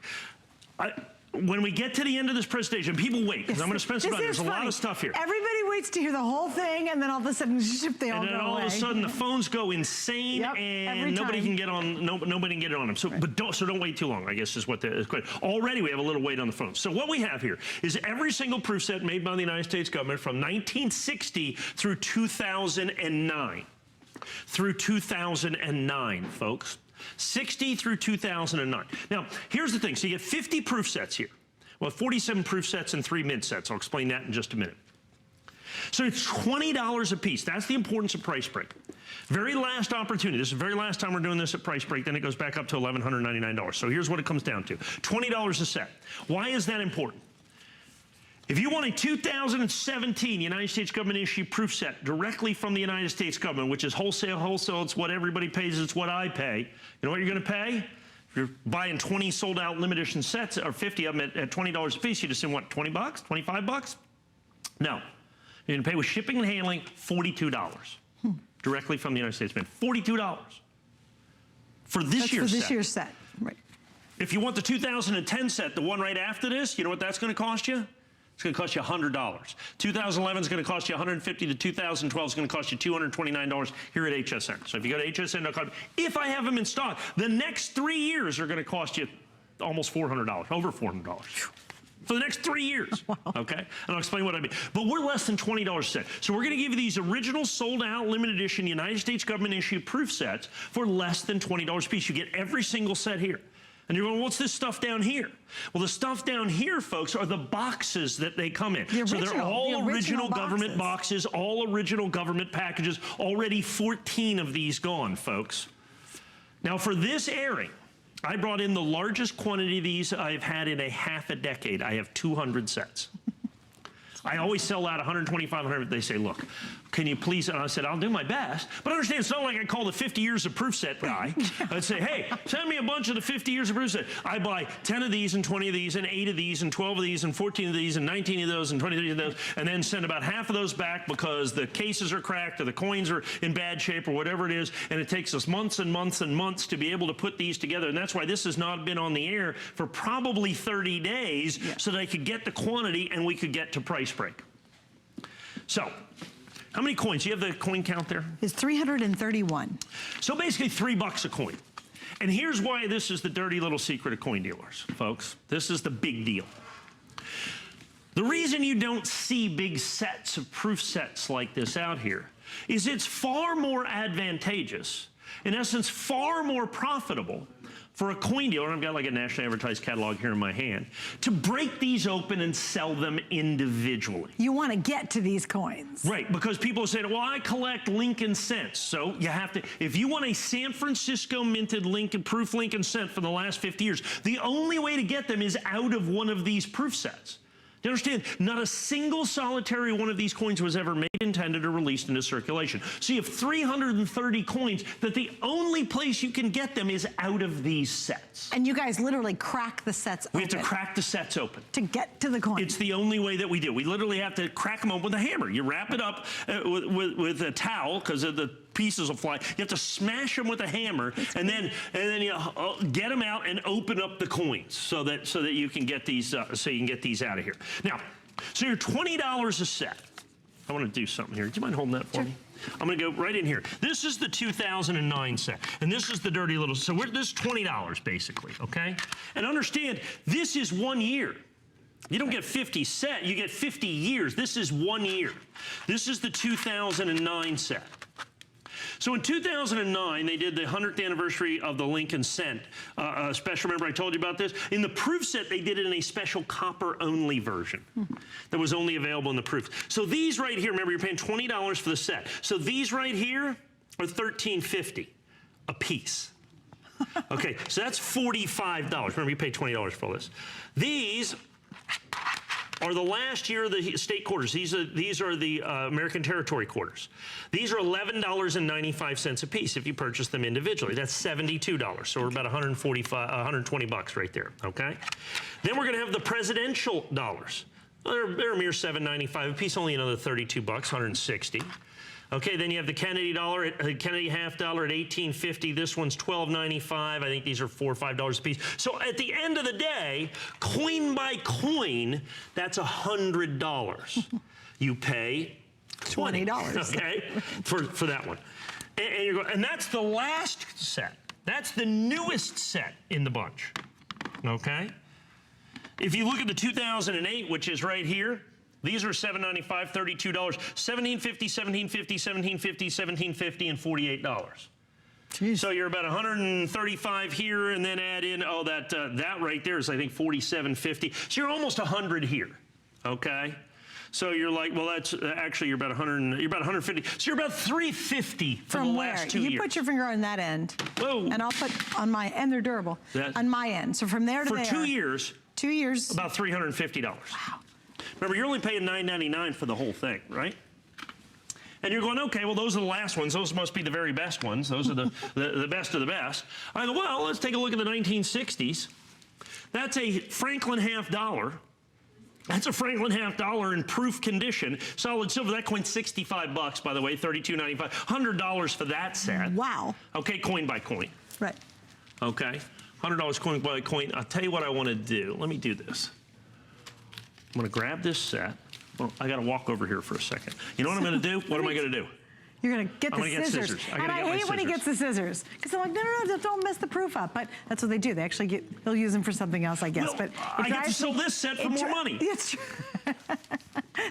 When we get to the end of this presentation, people wait, because I'm going to spend some time. There's a lot of stuff here. Everybody waits to hear the whole thing, and then all of a sudden, they all go away. And then all of a sudden, the phones go insane, and nobody can get on. Nobody can get on them. So, but don't wait too long. I guess is what the question. Already, we have a little wait on the phone. So what we have here is every single proof set made by the United States government from 1960 through 2009. Through 2009, folks. 60 through 2009. Now, here's the thing. So you get 50 proof sets here. Well, 47 proof sets and 3 mint sets. I'll explain that in just a minute. So it's $20 a piece. That's the importance of price break. Very last opportunity. This is the very last time we're doing this at price break. Then it goes back up to $1,199. So here's what it comes down to. $20 a set. Why is that important? If you want a 2017 United States government issue proof set directly from the United States government, which is wholesale, it's what everybody pays, it's what I pay. You know what you're going to pay? If you're buying 20 sold out limited edition sets, or 50 of them at $20 a piece, you just assume what, 20 bucks, 25 bucks? No. You're going to pay with shipping and handling $42 directly from the United States government. $42 for this year's set. For this year's set, right. If you want the 2010 set, the one right after this, you know what that's going to cost you? It's going to cost you $100. 2011 is going to cost you $150. The 2012 is going to cost you $229 here at HSN. So if you go to hsn.com, if I have them in stock, the next 3 years are going to cost you almost $400, over $400. For the next 3 years, okay? And I'll explain what I mean. But we're less than $20 a set. So we're going to give you these original sold-out limited edition United States government issued proof sets for less than $20 a piece. You get every single set here. And you're going, what's this stuff down here? Well, the stuff down here, folks, are the boxes that they come in. So they're all original government boxes, all original government packages. Already 14 of these gone, folks. Now, for this airing, I brought in the largest quantity of these I've had in a half a decade. I have 200 sets. I always sell out 125, 100. They say, look, can you please? And I said, I'll do my best. But understand, it's not like I call the 50 years of proof set guy. I'd say, hey, send me a bunch of the 50 years of proof set. I buy 10 of these and 20 of these and 8 of these and 12 of these and 14 of these and 19 of those and 20 of those, and then send about half of those back because the cases are cracked or the coins are in bad shape or whatever it is. And it takes us months and months and months to be able to put these together. And that's why this has not been on the air for probably 30 days so that I could get the quantity and we could get to price break. So, how many coins? Do you have the coin count there? It's 331. So basically $3 a coin. And here's why this is the dirty little secret of coin dealers, folks. This is the big deal. The reason you don't see big sets of proof sets like this out here is it's far more advantageous, in essence, far more profitable for a coin dealer, and I've got like a nationally advertised catalog here in my hand, to break these open and sell them individually. You want to get to these coins. Right, because people say, well, I collect Lincoln cents. So you have to, if you want a San Francisco minted Lincoln, proof Lincoln cent for the last 50 years, the only way to get them is out of one of these proof sets. Do you understand? Not a single solitary one of these coins was ever made, intended, or released into circulation. So you have 330 coins that the only place you can get them is out of these sets. And you guys literally crack the sets open. We have to crack the sets open. To get to the coin. It's the only way that we do. We literally have to crack them open with a hammer. You wrap it up with a towel because the pieces will fly. You have to smash them with a hammer, and then you get them out and open up the coins so that you can get these out of here. Now, so you're $20 a set. I want to do something here. Do you mind holding that for me? I'm going to go right in here. This is the 2009 set, and this is the dirty little. So this is $20 basically, okay? And understand, this is 1 year. You don't get 50 set, you get 50 years. This is 1 year. This is the 2009 set. So in 2009, they did the 100th anniversary of the Lincoln cent special. Remember I told you about this? In the proof set, they did it in a special copper-only version that was only available in the proof. So these right here, remember you're paying $20 for the set. So these right here are $13.50 a piece. Okay, so that's $45. Remember you pay $20 for all this. These are the last year of the state quarters. These are the American Territory quarters. These are $11.95 a piece if you purchase them individually. That's $72. So we're about $120 right there, okay? Then we're gonna have the presidential dollars. They're a mere $7.95 a piece, only another $32, $160. Okay, then you have the Kennedy dollar, Kennedy half dollar at $18.50. This one's $12.95. I think these are $4 or $5 a piece. So at the end of the day, coin by coin, that's $100. You pay $20. Okay, for that one. And you're going, and that's the last set. That's the newest set in the bunch. Okay. If you look at the 2008, which is right here. These are $7.95, $32, $17.50, $17.50, $17.50, $17.50, and $48. Jeez. So you're about $135 here, and then add in that right there is I think $47.50. So you're almost $100 here. Okay. So you're like, well, that's actually you're about $100. You're about $150. So you're about $350 for the last 2 years. You put your finger on that end. Whoa. And I'll put on my and they're durable on my end. So from there to there. For 2 years. 2 years. About $350. Wow. Remember, you're only paying $9.99 for the whole thing, right? And you're going, okay, well, those are the last ones. Those must be the very best ones. Those are the best of the best. I go, well, let's take a look at the 1960s. That's a Franklin half dollar. That's a Franklin half dollar in proof condition. Solid silver. That coin's $65, by the way, $32.95. $100 for that set. Wow. Okay, coin by coin. Right. Okay, $100 coin by coin. I'll tell you what I want to do. Let me do this. I'm going to grab this set. Well, I got to walk over here for a second. You know what I'm going to do? What am I going to do? You're going to get the scissors. And I hate when he gets the scissors. Because I'm like, no, don't mess the proof up. But that's what they do. They actually they'll use them for something else, I guess. Well, but I get to sell this set for more money. It's true.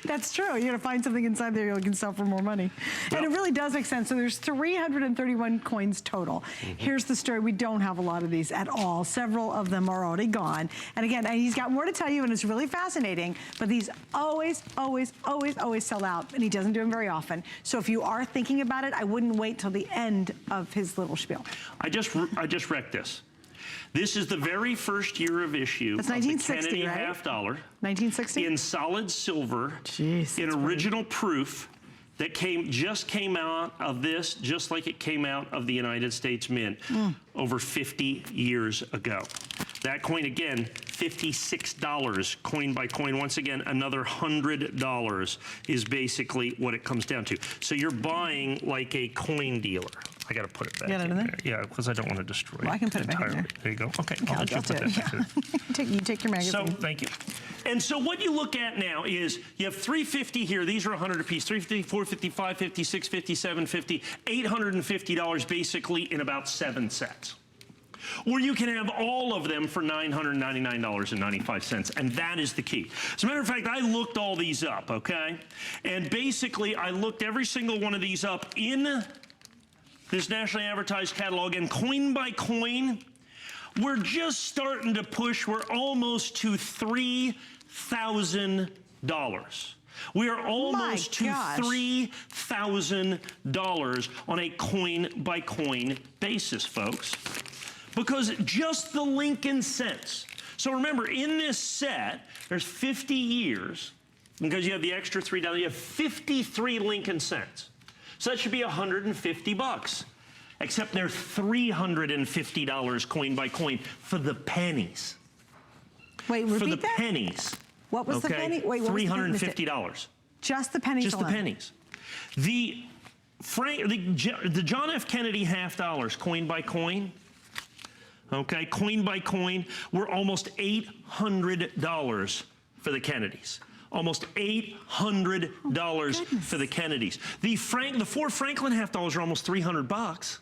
That's true. You're going to find something inside there you can sell for more money. And it really does make sense. So there's 331 coins total. Here's the story. We don't have a lot of these at all. Several of them are already gone. And again, he's got more to tell you, and it's really fascinating. But these always, always, always, always sell out. And he doesn't do them very often. So if you are thinking about it, I wouldn't wait till the end of his little spiel. I just wrecked this. This is the very first year of issue That's of the 1960, Kennedy right? half dollar 1960? in solid silver, Jeez, in that's original proof that just came out of this, just like it came out of the United States Mint over 50 years ago. That coin, again, $56, coin by coin. Once again, another $100 is basically what it comes down to. So you're buying like a coin dealer. I got to put it back in there? Yeah, because I don't want to destroy it. Well, I can put it back in there. There you go. Okay, I'll let you put that back there. You take your magazine. So, thank you. And so what you look at now is you have 350 here. These are 100 apiece. 350, 450, 550, 650, 750, $850 basically in about 7 sets. Or you can have all of them for $999.95, and that is the key. As a matter of fact, I looked all these up, okay? And basically, I looked every single one of these up in this nationally advertised catalog, and coin by coin, we're just starting to push. We're almost to $3,000. We are almost to $3,000 on a coin-by-coin basis, folks. Because just the Lincoln cents. So remember, in this set, there's 50 years, because you have the extra $3, you have 53 Lincoln cents. So that should be $150. Except they're $350 coin by coin for the pennies. Wait, repeat for the that? pennies. What was the penny? Wait, what was the penny? $350. Just the pennies Just alone. the pennies. The John F. Kennedy half dollars, coin by coin, okay, coin by coin, were almost $800 for the Kennedys. Almost $800 for the Kennedys. The 4 Franklin half dollars are almost $300.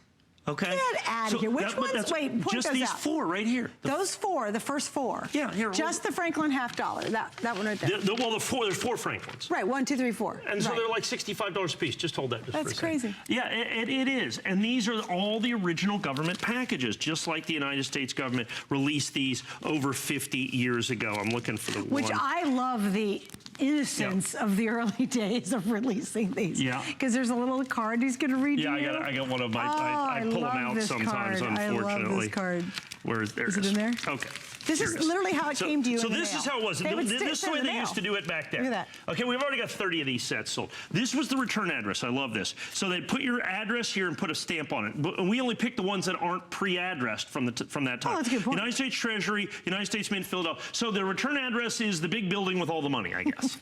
Okay. Get out of here. Which ones? Wait, point just those these out. 4 right here. Those 4, the first 4. Yeah, here. Just the Franklin half dollar. That one right there. Well, there's 4 Franklins. Right. 1, 2, 3, 4. And so right. they're like $65 a piece. Just hold that. Just That's for a second. crazy. Yeah, it is. And these are all the original government packages, just like the United States government released these over 50 years ago. I'm looking for the one. Which I love the innocence of the early days of releasing these. Yeah. Because there's a little card he's going to read Yeah, you. I got one of my. Oh, I pull them love out this sometimes, card. unfortunately. I love this card. Where there Is it in there? Okay. This Here is it is. literally how it came to you So in the this mail. is how it was. They would This is the way they used to do it back then. Look at that. Okay, we've already got 30 of these sets sold. This was the return address. I love this. So they put your address here and put a stamp on it. But we only pick the ones that aren't pre-addressed from that time. Oh, that's a good point. United States Treasury, United States Mint, Philadelphia. So the return address is the big building with all the money, I guess.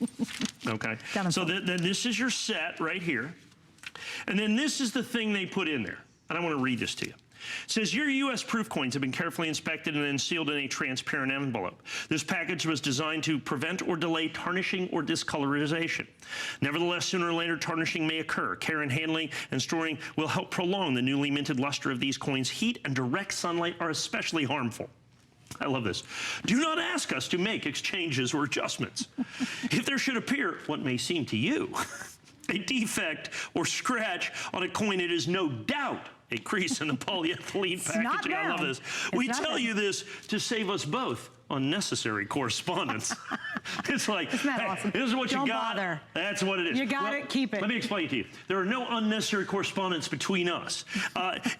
Okay. So then this is your set right here. And then this is the thing they put in there. And I want to read this to you. It says, your U.S. proof coins have been carefully inspected and then sealed in a transparent envelope. This package was designed to prevent or delay tarnishing or discolorization. Nevertheless, sooner or later, tarnishing may occur. Care in handling and storing will help prolong the newly minted luster of these coins. Heat and direct sunlight are especially harmful. I love this. Do not ask us to make exchanges or adjustments. If there should appear what may seem to you a defect or scratch on a coin, it is no doubt a crease in the polyethylene packaging. I love this. We tell you this to save us both unnecessary correspondence. It's like, Isn't that hey, awesome? this is what Don't you got. bother. That's what it is. You got it, keep it. Let me explain to you. There are no unnecessary correspondence between us.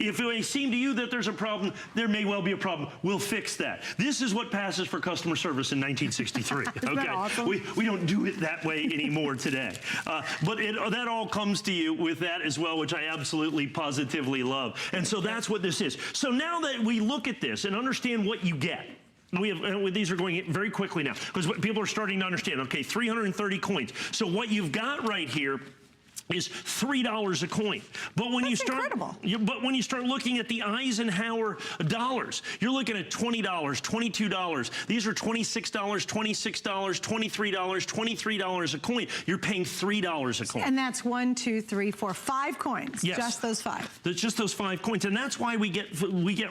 If it may seem to you that there's a problem, there may well be a problem. We'll fix that. This is what passes for customer service in 1963. Isn't that awesome? We don't do it that way anymore today. But that all comes to you with that as well, which I absolutely positively love. And so that's what this is. So now that we look at this and understand what you get, these are going very quickly now because people are starting to understand. Okay, 330 coins. So what you've got right here is $3 a coin. But when you start, but when you start looking at the Eisenhower dollars, you're looking at $20, $22. These are $26, $26, $23, $23 a coin. You're paying $3 a coin. And that's 1, 2, 3, 4, 5 coins. Yes. Just those 5. It's just those 5 coins, and that's why we get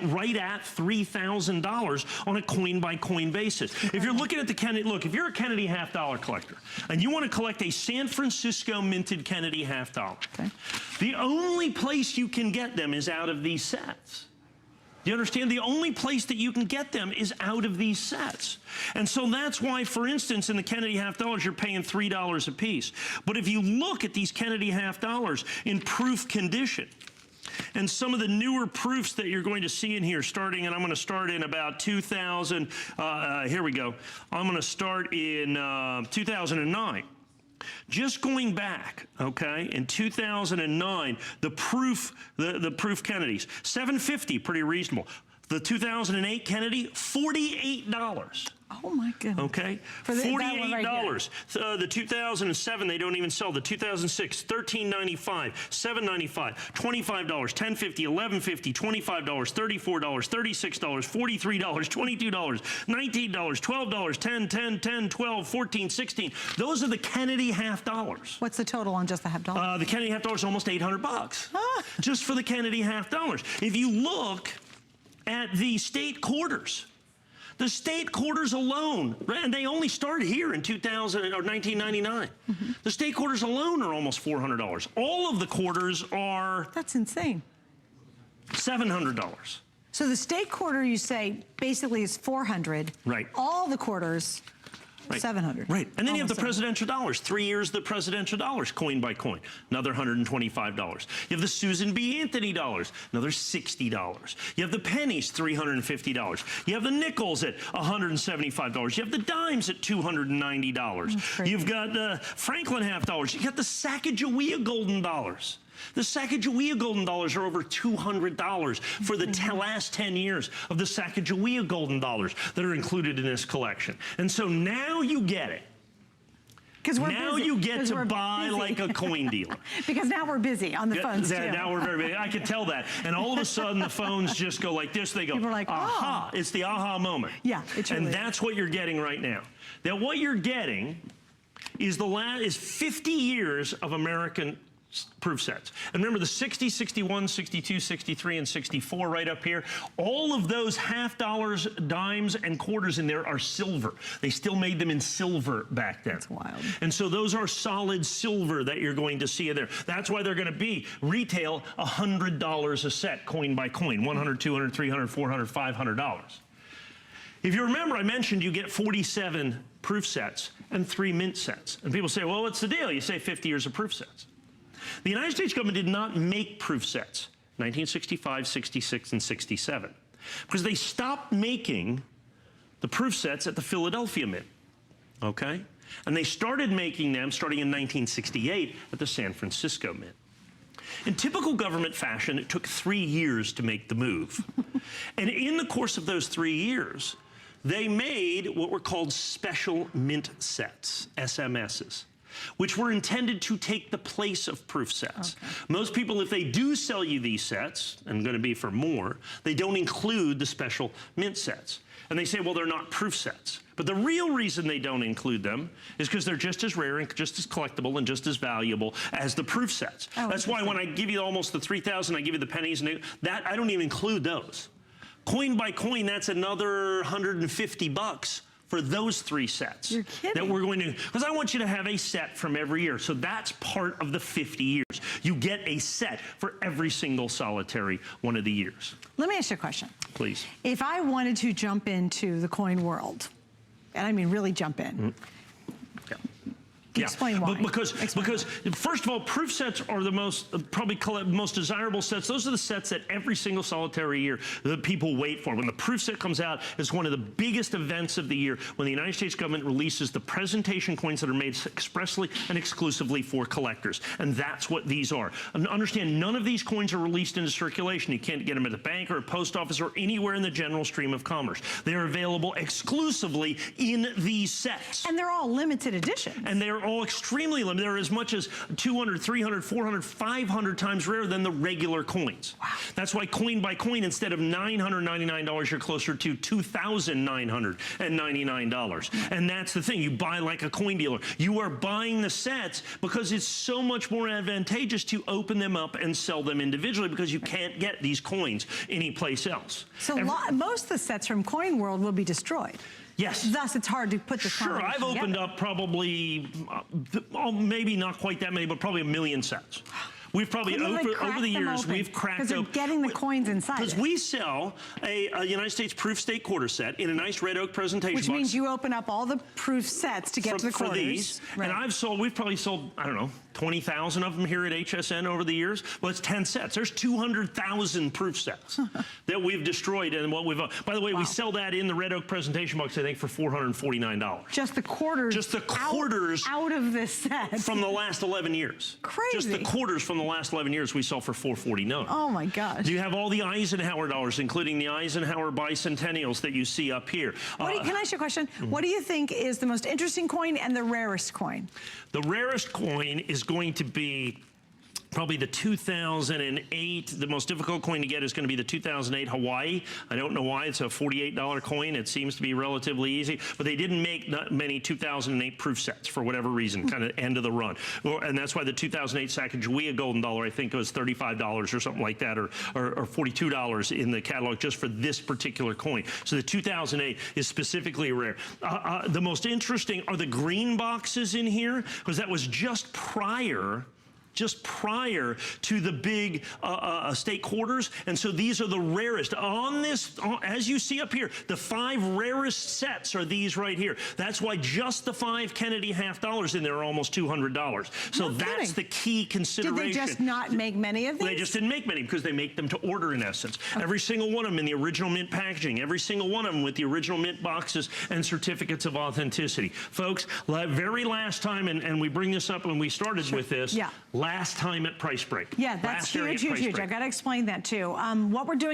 right at $3,000 on a coin-by-coin basis. Okay. If you're looking at the Kennedy, look, if you're a Kennedy half-dollar collector and you want to collect a San Francisco minted Kennedy half dollar, okay, the only place you can get them is out of these sets. Do you understand? The only place that you can get them is out of these sets. And so that's why, for instance, in the Kennedy half dollars, you're paying $3 a piece. But if you look at these Kennedy half dollars in proof condition, And some of the newer proofs that you're going to see in here, starting, and I'm going to start in about 2000. Here we go. I'm going to start in 2009. Just going back, okay, in 2009, the proof Kennedys, $750, pretty reasonable. The 2008 Kennedy, $48. Oh my goodness. Okay, for $48. Right, the 2007, they don't even sell. The 2006, $13.95, $7.95, $25, $10.50, $11.50, $25, $34, $36, $43, $22, $19, $12, $10, $10, $10, $12, $14, $16. Those are the Kennedy half dollars. What's the total on just the half dollar? The Kennedy half dollar is almost $800, just for the Kennedy half dollars. If you look at the state quarters. The state quarters alone, and they only started here in 1999. The state quarters alone are almost $400. All of the quarters are... That's insane. $700. So the state quarter, you say, basically is $400. Right. All the quarters, right. $700. Right. And then you have the $700. presidential dollars. 3 years of the presidential dollars, coin by coin. Another $125. You have the Susan B. Anthony dollars. Another $60. You have the pennies, $350. You have the nickels at $175. You have the dimes at $290. You've got the Franklin half dollars. You got the Sacagawea golden dollars. The Sacagawea golden dollars are over $200 for the last 10 years of the Sacagawea golden dollars that are included in this collection. And so now you get it. Now you get to buy like a coin dealer. Because now we're busy on the phones too. Now we're very busy. I can tell that. And all of a sudden the phones just go like this. They go, people are like, aha. It's the aha moment. Yeah, it truly And that's what you're getting right now. Now what you're getting is 50 years of American proof sets. And remember the 60, 61, 62, 63, and 64 right up here, all of those half dollars, dimes, and quarters in there are silver. They still made them in silver back then. That's wild. And so those are solid silver that you're going to see in there. That's why they're going to be retail $100 a set, coin by coin, $100, $200, $300, $400, $500. If you remember, I mentioned you get 47 proof sets and 3 mint sets. And people say, well, what's the deal? You say 50 years of proof sets. The United States government did not make proof sets, 1965, 66, and 67, because they stopped making the proof sets at the Philadelphia Mint, okay? And they started making them starting in 1968 at the San Francisco Mint. In typical government fashion, it took 3 years to make the move. And in the course of those 3 years, they made what were called special mint sets, SMSs, which were intended to take the place of proof sets. Okay. Most people, if they do sell you these sets, and going to be for more, they don't include the special mint sets. And they say, well, they're not proof sets. But the real reason they don't include them is because they're just as rare and just as collectible and just as valuable as the proof sets. Oh, that's why when I give you almost the 3,000, I give you the pennies, and that I don't even include those. Coin by coin, that's another $150 for those 3 sets. You're kidding. That we're going to, because I want you to have a set from every year. So that's part of the 50 years. You get a set for every single solitary one of the years. Let me ask you a question. Please. If I wanted to jump into the coin world, and I mean really jump in, explain why. Because first of all, proof sets are the most desirable sets. Those are the sets that every single solitary year that people wait for. When the proof set comes out, it's one of the biggest events of the year when the United States government releases the presentation coins that are made expressly and exclusively for collectors. And that's what these are. And understand, none of these coins are released into circulation. You can't get them at a bank or a post office or anywhere in the general stream of commerce. They are available exclusively in these sets. And they're all limited editions. And they're all extremely limited. They're as much as 200, 300, 400, 500 times rarer than the regular coins. Wow. That's why coin by coin, instead of $999, you're closer to $2,999. And that's the thing. You buy like a coin dealer. You are buying the sets because it's so much more advantageous to open them up and sell them individually because you can't get these coins anyplace else. So most of the sets from Coin World will be destroyed. Yes. Thus, it's hard to put the Sure, I've opened up probably, maybe not quite that many, but probably 1 million sets. We've probably, over the years, we've cracked open. Because they're getting the coins inside Because it. we sell a United States proof state quarter set in a nice red oak presentation box. Which means you open up all the proof sets to get to the quarters. For these. Right. And we've probably sold, I don't know, 20,000 of them here at HSN over the years. Well, it's 10 sets. There's 200,000 proof sets that we've destroyed. And what we've, by the way, we sell that in the red oak presentation box, I think, for $449. Just the quarters. Just the quarters out of this set. from the last 11 years. Crazy. Just the quarters from the last 11 years we sell for $449. Oh my gosh. You have all the Eisenhower dollars, including the Eisenhower bicentennials that you see up here. Can I ask you a question? What do you think is the most interesting coin and the rarest coin? The rarest coin is going to be probably the 2008. The most difficult coin to get is going to be the 2008 Hawaii. I don't know why. It's a $48 coin. It seems to be relatively easy, but they didn't make that many 2008 proof sets for whatever reason, kind of end of the run. And that's why the 2008 Sacagawea golden dollar, I think it was $35 or something like that, or $42 in the catalog just for this particular coin. So the 2008 is specifically rare. The most interesting are the green boxes in here, because that was just prior to the big state quarters. And so these are the rarest. On this, as you see up here, the 5 rarest sets are these right here. That's why just the 5 Kennedy half dollars in there are almost $200. So that's the key consideration. Did they just not make many of these? They just didn't make many because they make them to order in essence. Okay. Every single one of them in the original mint packaging, every single one of them with the original mint boxes and certificates of authenticity. Folks, very last time, and we bring this up when we started with this, last time at price break. Yeah, that's huge, huge, huge. I've got to explain that too. What we're doing